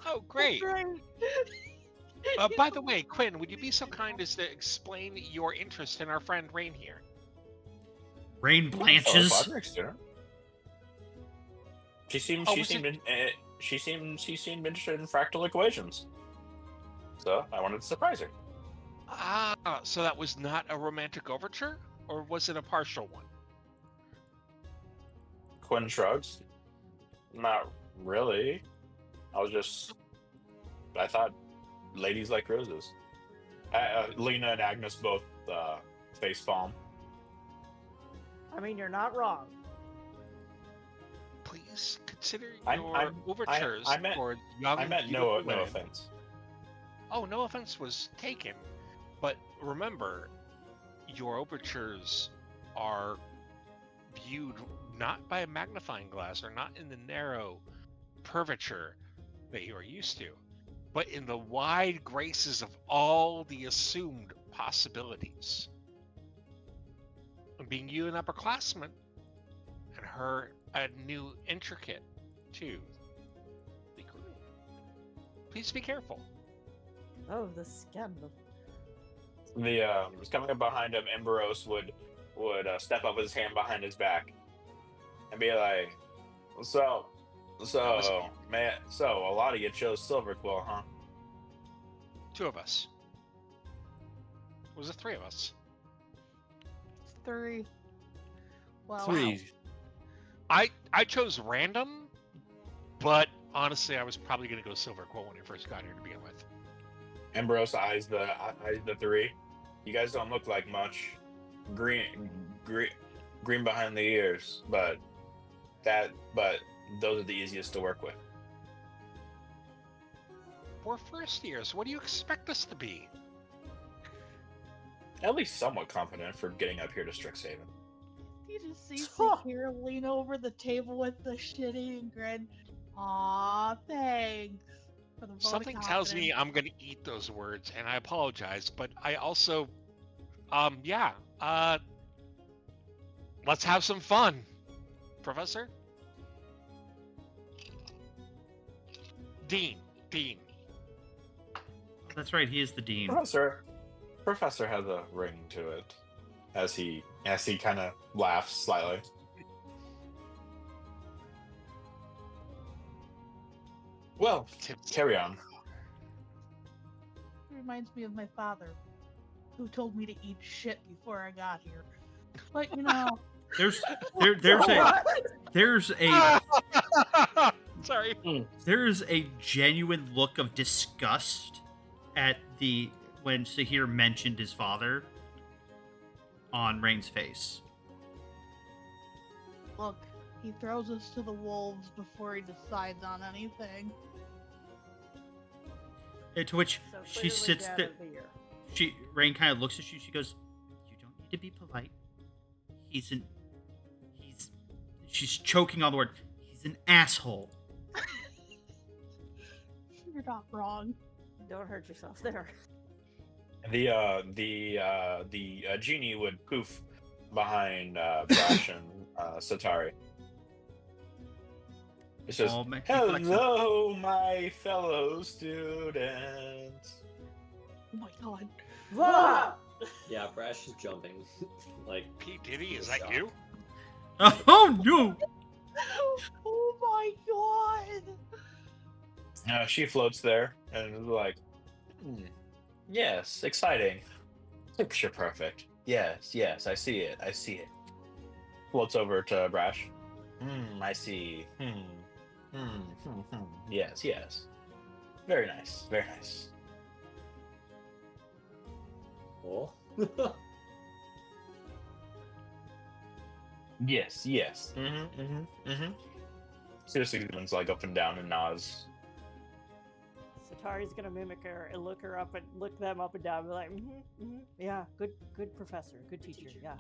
Oh, great. That's right. By the way, Quinn, would you be so kind as to explain your interest in our friend Rain here? Rain Fellow blanches. Quadric student. She seemed Oh, she was seemed it- she seemed interested in fractal equations. So I wanted to surprise her. Ah, so that was not a romantic overture? Or was it a partial one? Quinn shrugs. Not really. I thought ladies like roses. Lena and Agnes both face palm. I mean, you're not wrong. Please consider I'm- your I'm- overtures I meant- for young I meant beautiful no women. offense. Oh, no offense was taken. But remember, your overtures are viewed not by a magnifying glass or not in the narrow curvature that you are used to, but in the wide graces of all the assumed possibilities. And being you an upperclassman, and her a new intricate, too. Be cool. Please be careful. Oh, the scandal. Coming up behind him, Emberos would step up with his hand behind his back and be like, so man, so a lot of you chose Silverquill, huh? 2 of us. It was the 3 of us. 3. Wow. 3. I chose random, but honestly, I was probably going to go Silver Quill when I first got here to begin with. Emberos eyes the 3. You guys don't look like much. Green behind the ears, but those are the easiest to work with. We're first years. What do you expect us to be? At least somewhat confident for getting up here to Strixhaven. You just see Sakira lean over the table with the shitty grin. Aw, thanks. For the vote of Something tells me confidence. I'm going to eat those words, and I apologize, but I also, let's have some fun, Professor. Dean. That's right, he is the dean. Professor has a ring to it, as he kind of laughs slightly. Well, carry on. It reminds me of my father, who told me to eat shit before I got here. But you know, There's a Sorry. there's a genuine look of disgust at when Sahir mentioned his father on Rain's face. look, he throws us to the wolves before he decides on anything. To which So she clearly sits dad there. of the year. Rain kind of looks at you. She goes, "You don't need to be polite. She's choking on the word. He's an asshole." You're not wrong. Don't hurt yourself there. The genie would poof behind Brash and Satari. It says, Oh, man, he flexes. "Hello, my fellow students." Oh my god. Wah! Yeah, Brash is jumping. Like, P. Diddy, is Shock. that you? Oh no! Oh my god. She floats there and is like, "Yes, exciting. Picture perfect. Yes, I see it. Floats over to Brash. I see. Yes, yes. Very nice. Very nice. Oh. Yes, yes. Seriously, one's like up and down and nods. Satari's gonna mimic her and look her up and look them up and down, and be like, yeah, good professor, good teacher, yeah.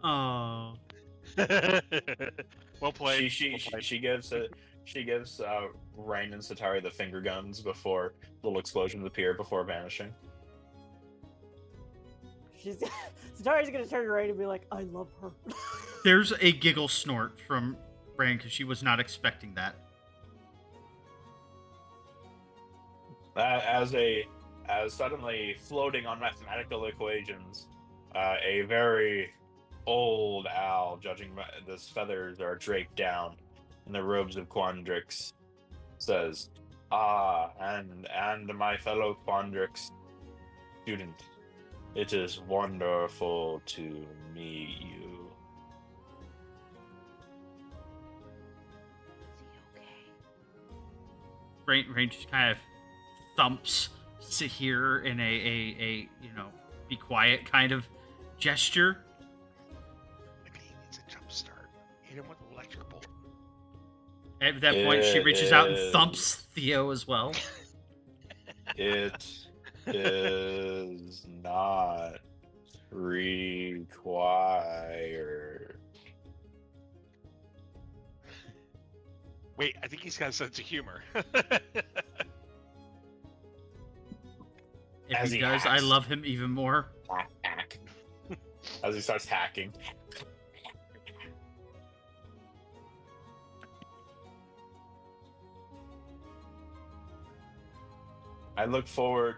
Oh. Well played. She well played. gives Rain and Satari the finger guns before little explosions appear before vanishing. Satari's gonna turn around and be like, I love her. There's a giggle snort from Rain because she was not expecting that. As suddenly floating on mathematical equations, a very old owl, judging by his feathers are draped down in the robes of Quandrix, says, "Ah, and my fellow Quandrix student, it is wonderful to meet you." Is he okay? Rain just kind of thumps Sahir in a be quiet kind of gesture. Maybe he needs a jump start. Hit him with an electric bolt. At that point, she reaches out and It thumps Theo as well. It is not required. Wait, I think he's got a sense of humor. If As he he does, I hacks. love him even more. Hack. As he starts hacking. I look forward.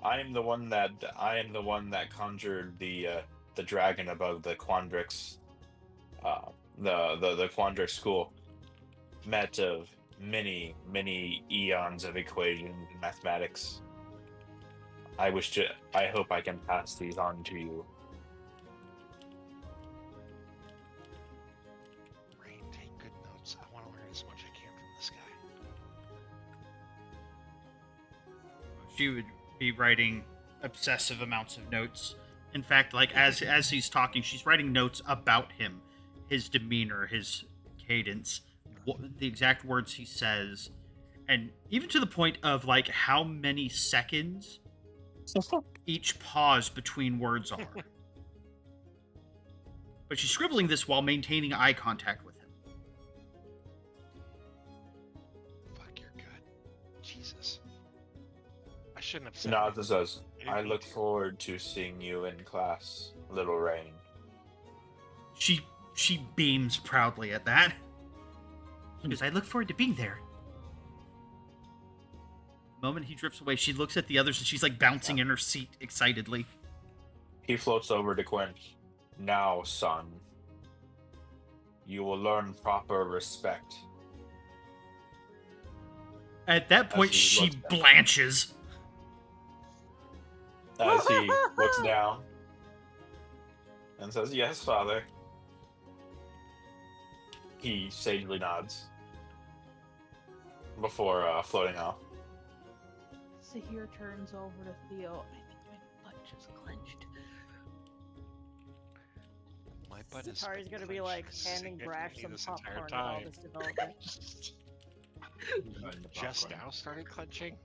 I am the one that conjured the dragon above the Quandrix, the Quandrix school. Met of many eons of equations and mathematics. I hope I can pass these on to you. Rain, take good notes. I want to learn as much as I can from this guy. She would be writing obsessive amounts of notes. In fact, like as he's talking, she's writing notes about him, his demeanor, his cadence, the exact words he says, and even to the point of like how many seconds each pause between words are. But she's scribbling this while maintaining eye contact with him. Fuck, you're good. Jesus. I shouldn't have said Nada that. says, didn't "I mean look to. forward to seeing you in class, Little Rain." She beams proudly at that. She goes, I look forward to being there. The moment he drifts away, she looks at the others and she's like bouncing in her seat excitedly. He floats over to Quinn. "Now, son, you will learn proper respect." At that point, he she looks down. blanches. As he looks down and says, "Yes, father." He sagely nods before floating off. Sahir turns over to Theo. I think my butt just clenched. My butt is Satari's gonna be like handing Brash some popcorn with all this development. Just now started clenching.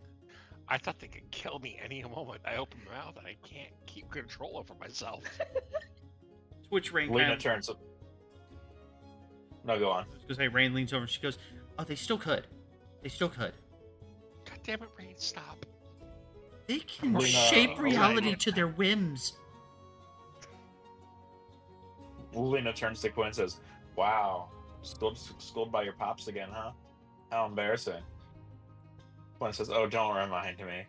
I thought they could kill me any moment. I open my mouth and I can't keep control over myself. Which Rain Lena kind of, turns. No, go on. because hey, Rain leans over and she goes, oh, they still could. They still could. God damn it, Rain, stop. They can Lena- shape okay. reality to their whims. Lena turns to Quinn and says, "Wow, schooled by your pops again, huh? How embarrassing." Quinn says, "Oh, don't remind me."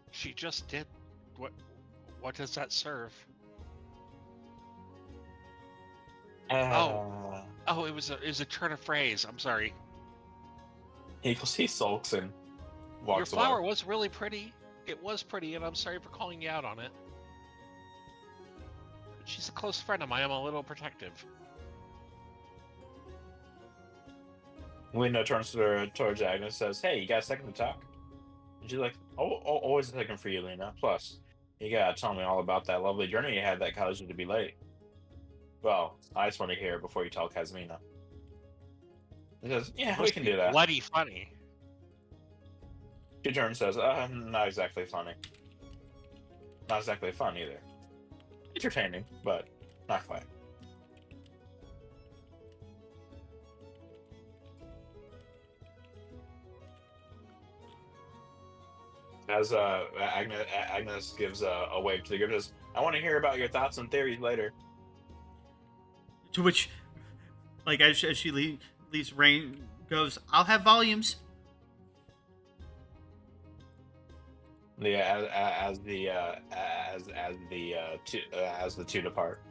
She just did. What does that serve? Oh, it was a turn of phrase. I'm sorry. He sulks and Your walks flower away. was really pretty. It was pretty, and I'm sorry for calling you out on it. She's a close friend of mine. I'm a little protective. Lena turns towards Agnes and says, "Hey, you got a second to talk?" And she's like, always a second for you, Lena. Plus, you gotta tell me all about that lovely journey you had that caused you to be late." "Well, I just want to hear it before you tell Kazmina." He says, It "Yeah, we must can be do that." bloody funny. She turns and says, "Not exactly funny. Not exactly fun either. Entertaining, but not quite." As Agnes gives a wave to the group, says, "I want to hear about your thoughts and theories later." To which, like, as she leaves, Rain goes, "I'll have volumes." As the two depart.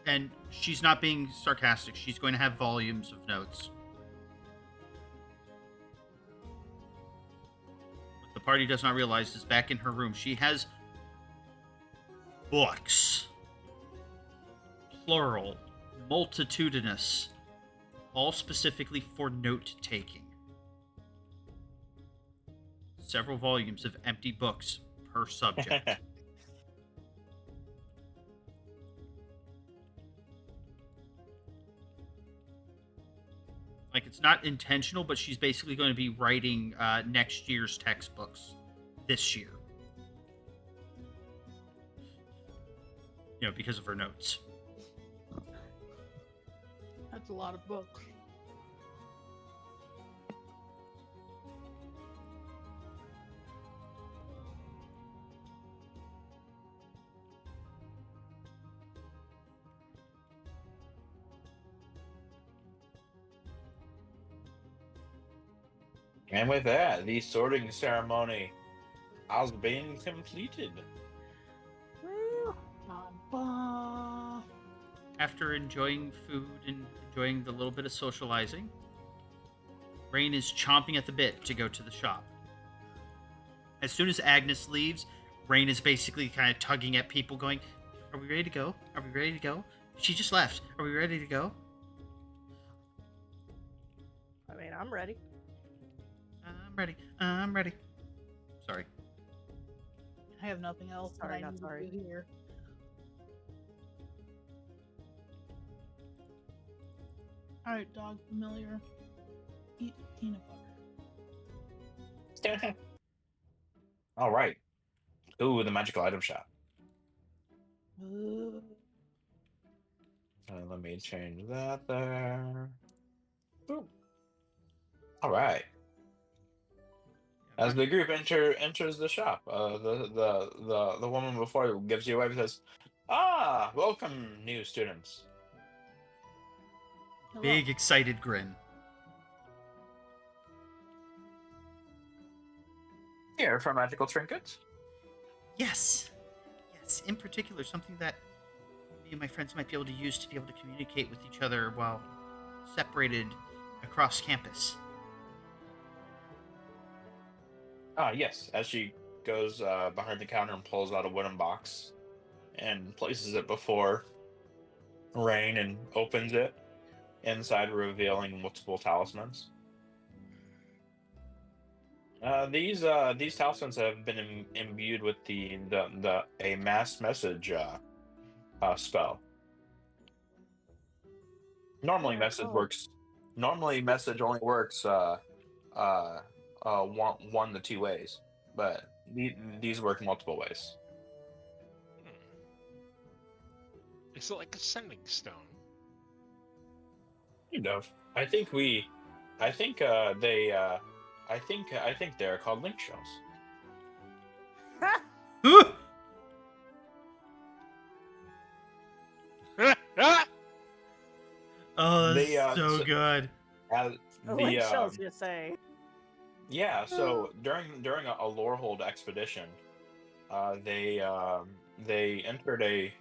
And she's not being sarcastic. She's going to have volumes of notes. What the party does not realize is back in her room, she has books. Plural. Multitudinous. All specifically for note-taking. Several volumes of empty books per subject. Like, it's not intentional, but she's basically going to be writing next year's textbooks this year. You know, because of her notes. That's a lot of books. And with that, the sorting ceremony has been completed. After enjoying food and enjoying the little bit of socializing, Rain is chomping at the bit to go to the shop. As soon as Agnes leaves, Rain is basically kind of tugging at people going, "Are we ready to go? Are we ready to go? She just left. Are we ready to go?" I mean, I'm ready. I'm ready. I'm ready. Sorry. I have nothing else Sorry, that I not need sorry. to do here. Alright, dog familiar. Eat peanut butter. All right. Ooh, the magical item shop. Let me change that there. Boom. All right. As the group enters the shop, the woman before you gives you a wave and says, "Ah, welcome, new students." Hello. Big excited grin. Here for magical trinkets. Yes. Yes. In particular, something that me and my friends might be able to use to be able to communicate with each other while separated across campus. Ah, yes. As she goes behind the counter and pulls out a wooden box and places it before Rain and opens it, inside revealing multiple talismans. These talismans have been imbued with a mass message spell. Normally, Yeah, message oh. works. Normally, message only works one to two ways, but these work multiple ways. Is it like a sending stone? Kind of. I think they're called link shells. Oh, that's They, so so- good. As The the link shells, you say. Yeah, so during a Lorehold expedition, they entered a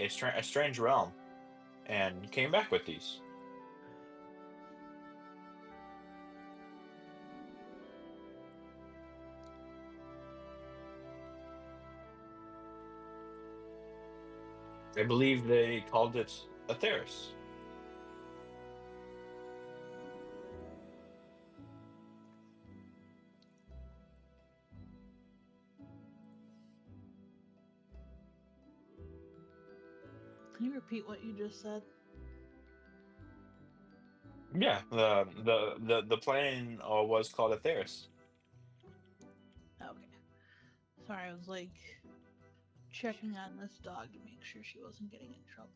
strange realm, and came back with these. I believe they called it Atheris. Can you repeat what you just said? Yeah, the plane was called Atheris. Okay. Sorry, I was like checking on this dog to make sure she wasn't getting in trouble.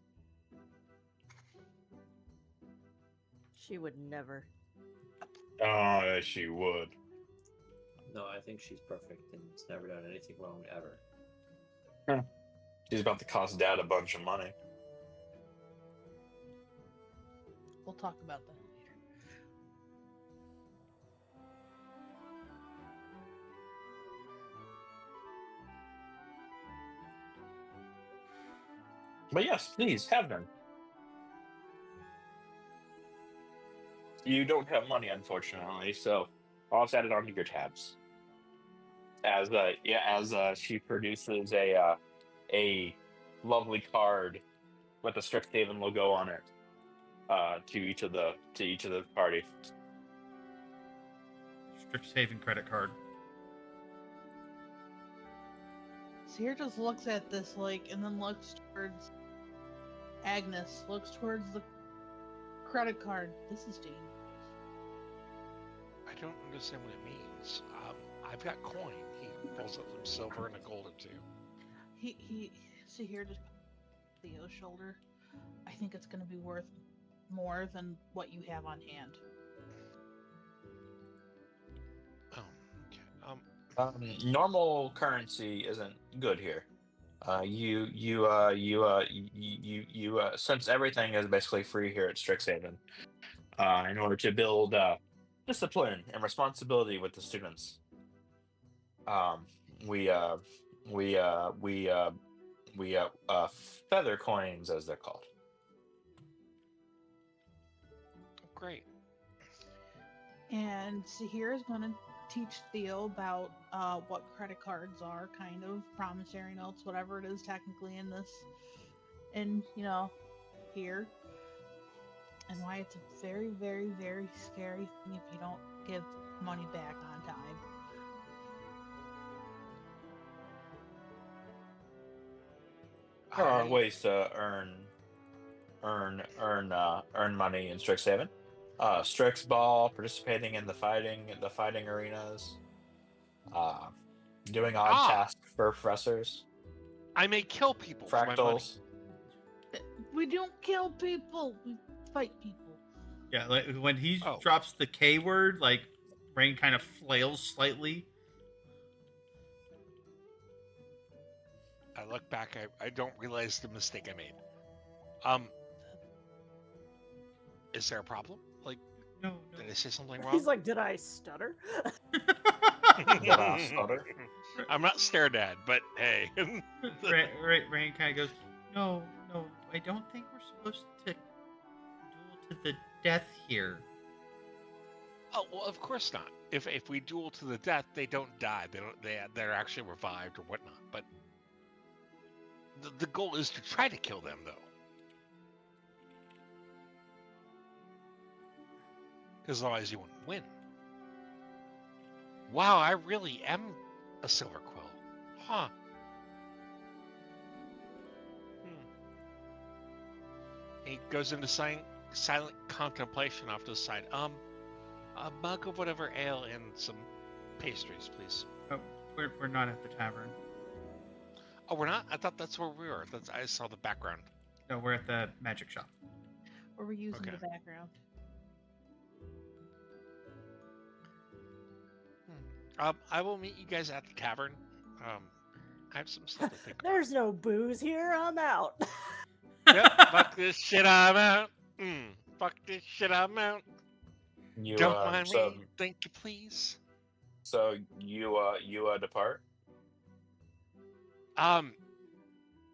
She would never. Oh, she would. No, I think she's perfect and has never done anything wrong ever. She's about to cost Dad a bunch of money. We'll talk about that later. But yes, please have them. You don't have money, unfortunately, so I'll just add it onto your tabs. As she produces a lovely card with the Strixhaven logo on it to each of the party. Strixhaven credit card. Seer just looks at this like, and then looks towards Agnes. Looks towards the credit card. This is dangerous. I don't understand what it means. I've got coin. He pulls up some silver and a gold or two. He Seer just Theo's shoulder. I think it's going to be worth more than what you have on hand. Oh, okay. Normal currency isn't good here. Since everything is basically free here at Strixhaven, in order to build discipline and responsibility with the students, we feather coins, as they're called. Great. And Sahir is going to teach Theo about what credit cards are, kind of promissory notes, whatever it is technically in this, and here, and why it's a very, very, very scary thing if you don't give money back on time. There are ways to earn money in Strixhaven. Strix Ball, participating in the fighting arenas, doing odd tasks for professors. I may kill people for my money. Fractals. We don't kill people. We fight people. Yeah, like when he Oh. drops the K word, like Rain kind of flails slightly. I look back. I don't realize the mistake I made. Is there a problem? Like, No. did I say something wrong? He's like, did I stutter? That I stutter. I'm not stare dad, but hey. Rain kind of goes, no, I don't think we're supposed to duel to the death here. Oh well, of course not. If we duel to the death, they don't die. They're actually revived or whatnot. But the goal is to try to kill them, though. Because otherwise you won't win. Wow, I really am a silver quill. Huh. He goes into silent contemplation off to the side. A mug of whatever ale and some pastries, please. Oh, we're not at the tavern. Oh, we're not? I thought that's where we were. I saw the background. No, we're at the magic shop. Or we're using Okay. the background. I will meet you guys at the tavern. I have some stuff to think about. There's no booze here. I'm out. Yep, fuck this shit, I'm out. Fuck this shit, I'm out. Don't mind me. Thank you, please. So you depart.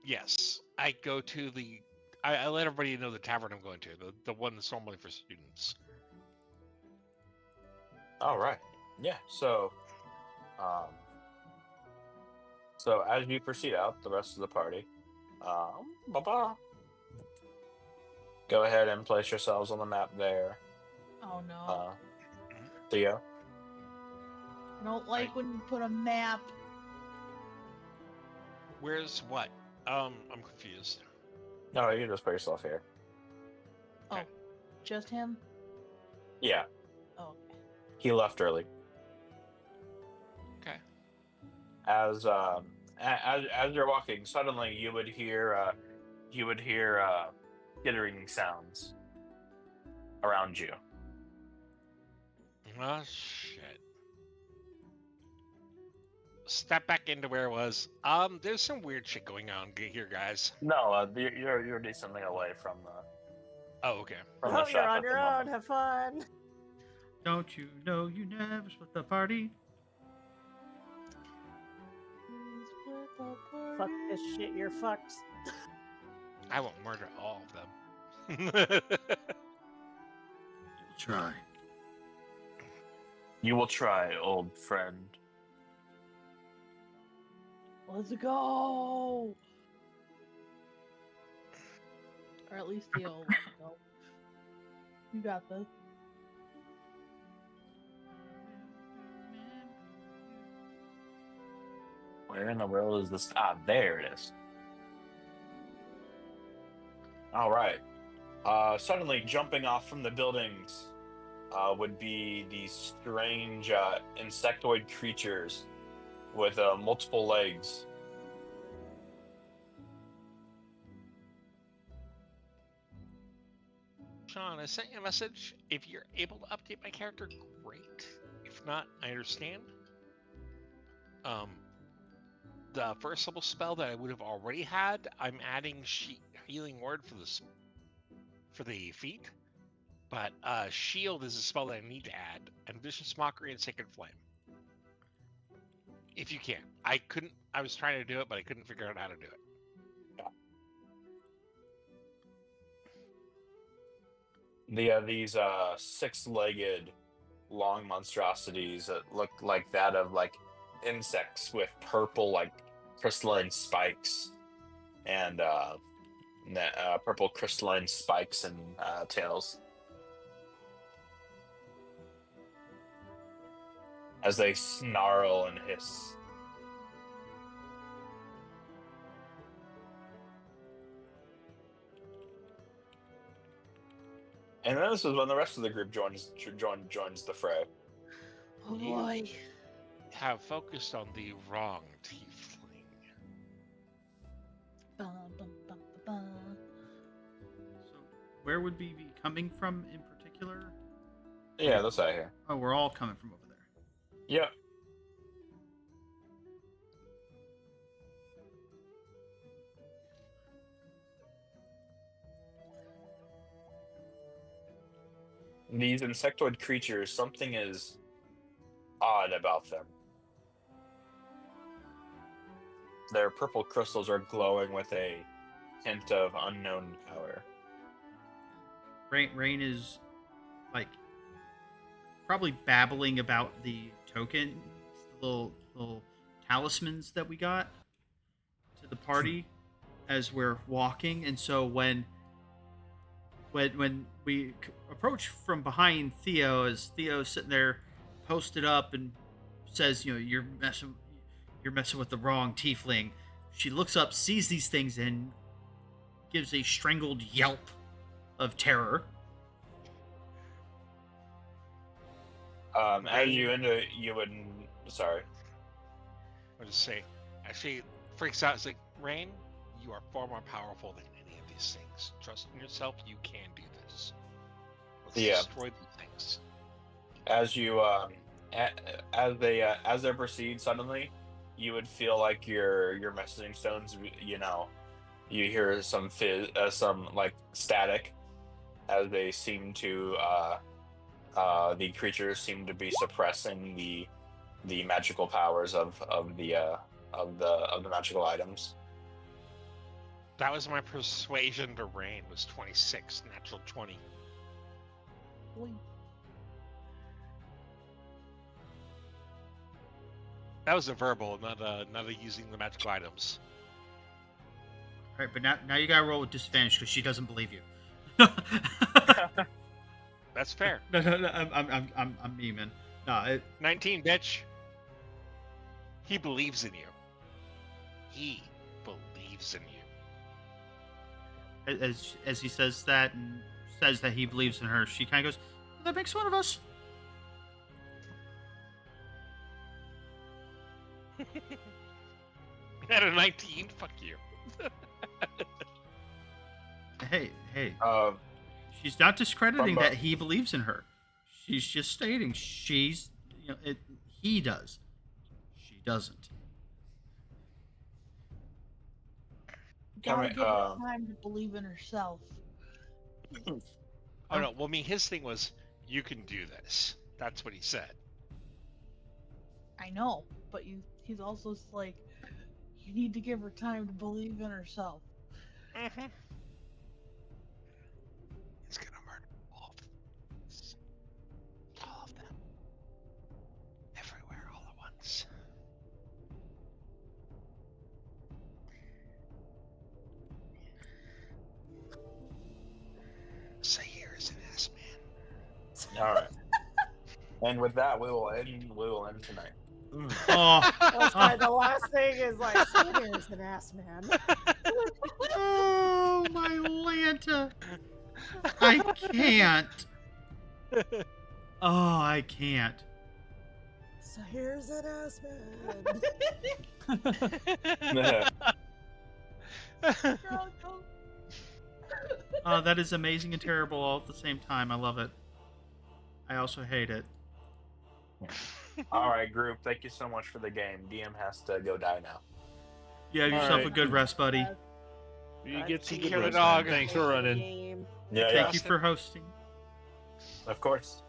Yes. I go to I let everybody know the tavern I'm going to, the one that's normally for students. All right. Yeah. So as you proceed out, the rest of the party, Bye-bye. Go ahead and place yourselves on the map there. Oh no. Theo. I don't like when you put a map. Where's what? I'm confused. No, you can just put yourself here. Oh, Okay. just him? Yeah, Oh, okay. he left early. Okay. As you're walking, suddenly you would hear skittering sounds around you. Oh shit. Step back into where it was. There's some weird shit going on here, guys. No, you're decently away from the Oh, okay. from the Oh, you're shop on at the your own. moment. Have fun. Don't you know you never split the party? Split the party. Fuck this shit. You're fucked. I won't murder all of them. You'll try. You will try, old friend. Let's go. Or at least he'll let go. You got this. Where in the world is this? Ah, there it is. All right. Suddenly jumping off from the buildings would be these strange insectoid creatures with multiple legs. Sean, I sent you a message. If you're able to update my character, great. If not, I understand. The first level spell that I would have already had, I'm adding healing word for the feet. But shield is a spell that I need to add, and vicious mockery and sacred flame. If you can, I couldn't. I was trying to do it, but I couldn't figure out how to do it. These six-legged long monstrosities that look like that of like insects with purple like crystalline spikes and purple crystalline spikes and tails as they snarl and hiss. And then this is when the rest of the group joins the fray. Oh boy. Have focused on the wrong tiefling. Bum, bum, bum, bum. So, where would we be coming from in particular? Yeah, that's out here. Oh, we're all coming from over there. Yep. These insectoid creatures, something is odd about them. Their purple crystals are glowing with a hint of unknown power. Rain is like probably babbling about the tokens, the little talismans that we got to the party as we're walking, and so when we approach from behind Theo, as Theo's sitting there posted up and says, you know, you're messing with the wrong tiefling. She looks up, sees these things, and gives a strangled yelp of terror. As you enter, you would. Sorry. I'll just say, actually, freaks out. It's like, Rain, you are far more powerful than any of these things. Trust in yourself. You can do this. Let's destroy these things. As you as they proceed, suddenly you would feel like your messaging stones. You know, you hear some some like static as they seem to the creatures seem to be suppressing the magical powers of the magical items. That was my persuasion to Rain was 26, natural 20. Boy. That was a verbal, not a using the magical items. All right, but now you gotta roll with disadvantage because she doesn't believe you. That's fair. No, I'm memeing. No, 19, bitch. He believes in you. He believes in you. as he says that and says that he believes in her, she kind of goes, "That makes one of us." At a 19, fuck you. Hey, she's not From discrediting that he believes in her. She's just stating he does. She doesn't. Gotta Coming, give her time to believe in herself. Oh no, well, I mean, his thing was, you can do this. That's what he said. I know, but he's also like, you need to give her time to believe in herself. Mm-hmm. He's gonna murder all of them. All of them. Everywhere, all at once. Sahir is an ass man. all right. And with that, we will end tonight. Oh, That's right. The last thing is like, Satan's an ass man. oh my Lanta! I can't. Oh, I can't. So here's an ass man. Oh, that is amazing and terrible all at the same time. I love it. I also hate it. All right, group. Thank you so much for the game. DM has to go die now. You have All yourself right. a good rest, buddy. You get some Take good care of the rest, dog. man. Thanks for running. Game. Yeah, Thank yeah. you for hosting. Of course.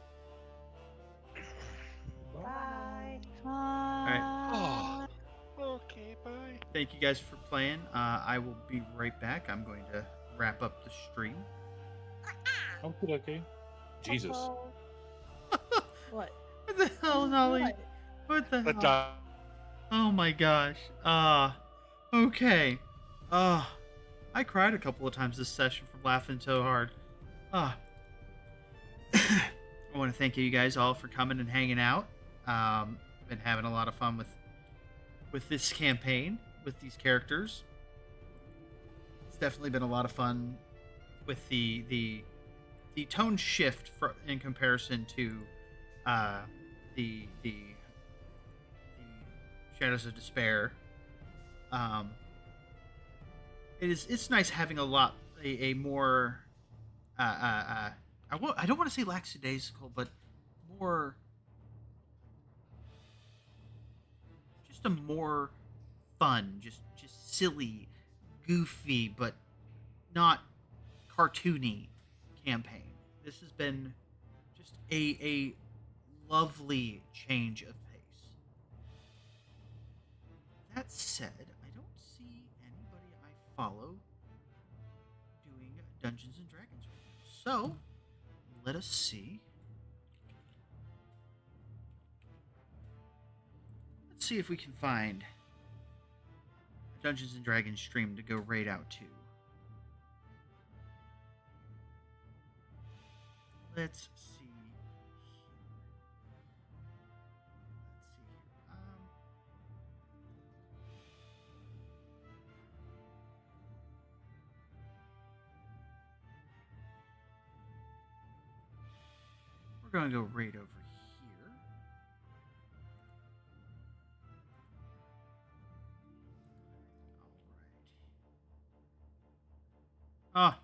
Bye. Bye. Okay, bye. Thank you guys for playing. I will be right back. I'm going to wrap up the stream. Okay. Jesus. What? What the hell, Nolly? What? What the The hell? dog. Oh my gosh. Okay. I cried a couple of times this session from laughing so hard. I want to thank you guys all for coming and hanging out. Been having a lot of fun with this campaign, with these characters. It's definitely been a lot of fun with the tone shift in comparison to the Shadows of Despair. It's nice having a more I don't want to say lackadaisical, but more just a more fun, just silly, goofy, but not cartoony campaign. This has been just a lovely change of pace. That said, I don't see anybody I follow doing Dungeons and Dragons right now. So, let us see. Let's see if we can find a Dungeons and Dragons stream to go raid out to. Let's see. We're going to go right over here. All right. Oh,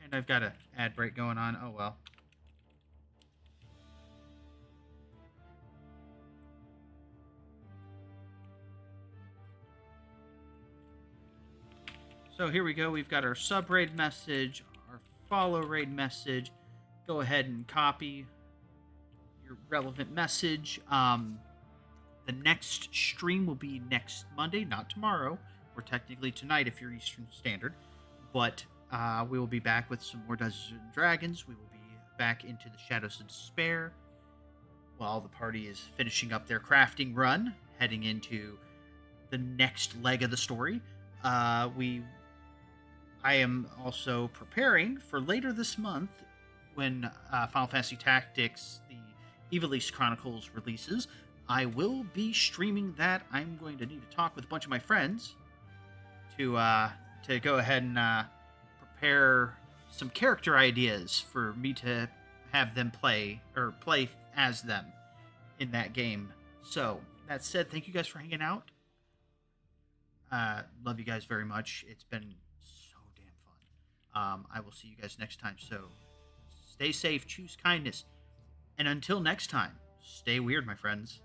and I've got an ad break going on. Oh, well. So here we go. We've got our sub raid message, our follow raid message. Go ahead and copy your relevant message. The next stream will be next Monday, not tomorrow, or technically tonight if you're Eastern Standard. But we will be back with some more Dungeons and Dragons. We will be back into the Shadows of Despair while the party is finishing up their crafting run, heading into the next leg of the story. We I am also preparing for later this month when Final Fantasy Tactics, the Evilise Chronicles releases. I will be streaming that. I'm going to need to talk with a bunch of my friends to go ahead and prepare some character ideas for me to have them play as them in that game. So that said, thank you guys for hanging out. Love you guys very much. It's been so damn fun. I will see you guys next time. So stay safe, choose kindness, and until next time, stay weird, my friends.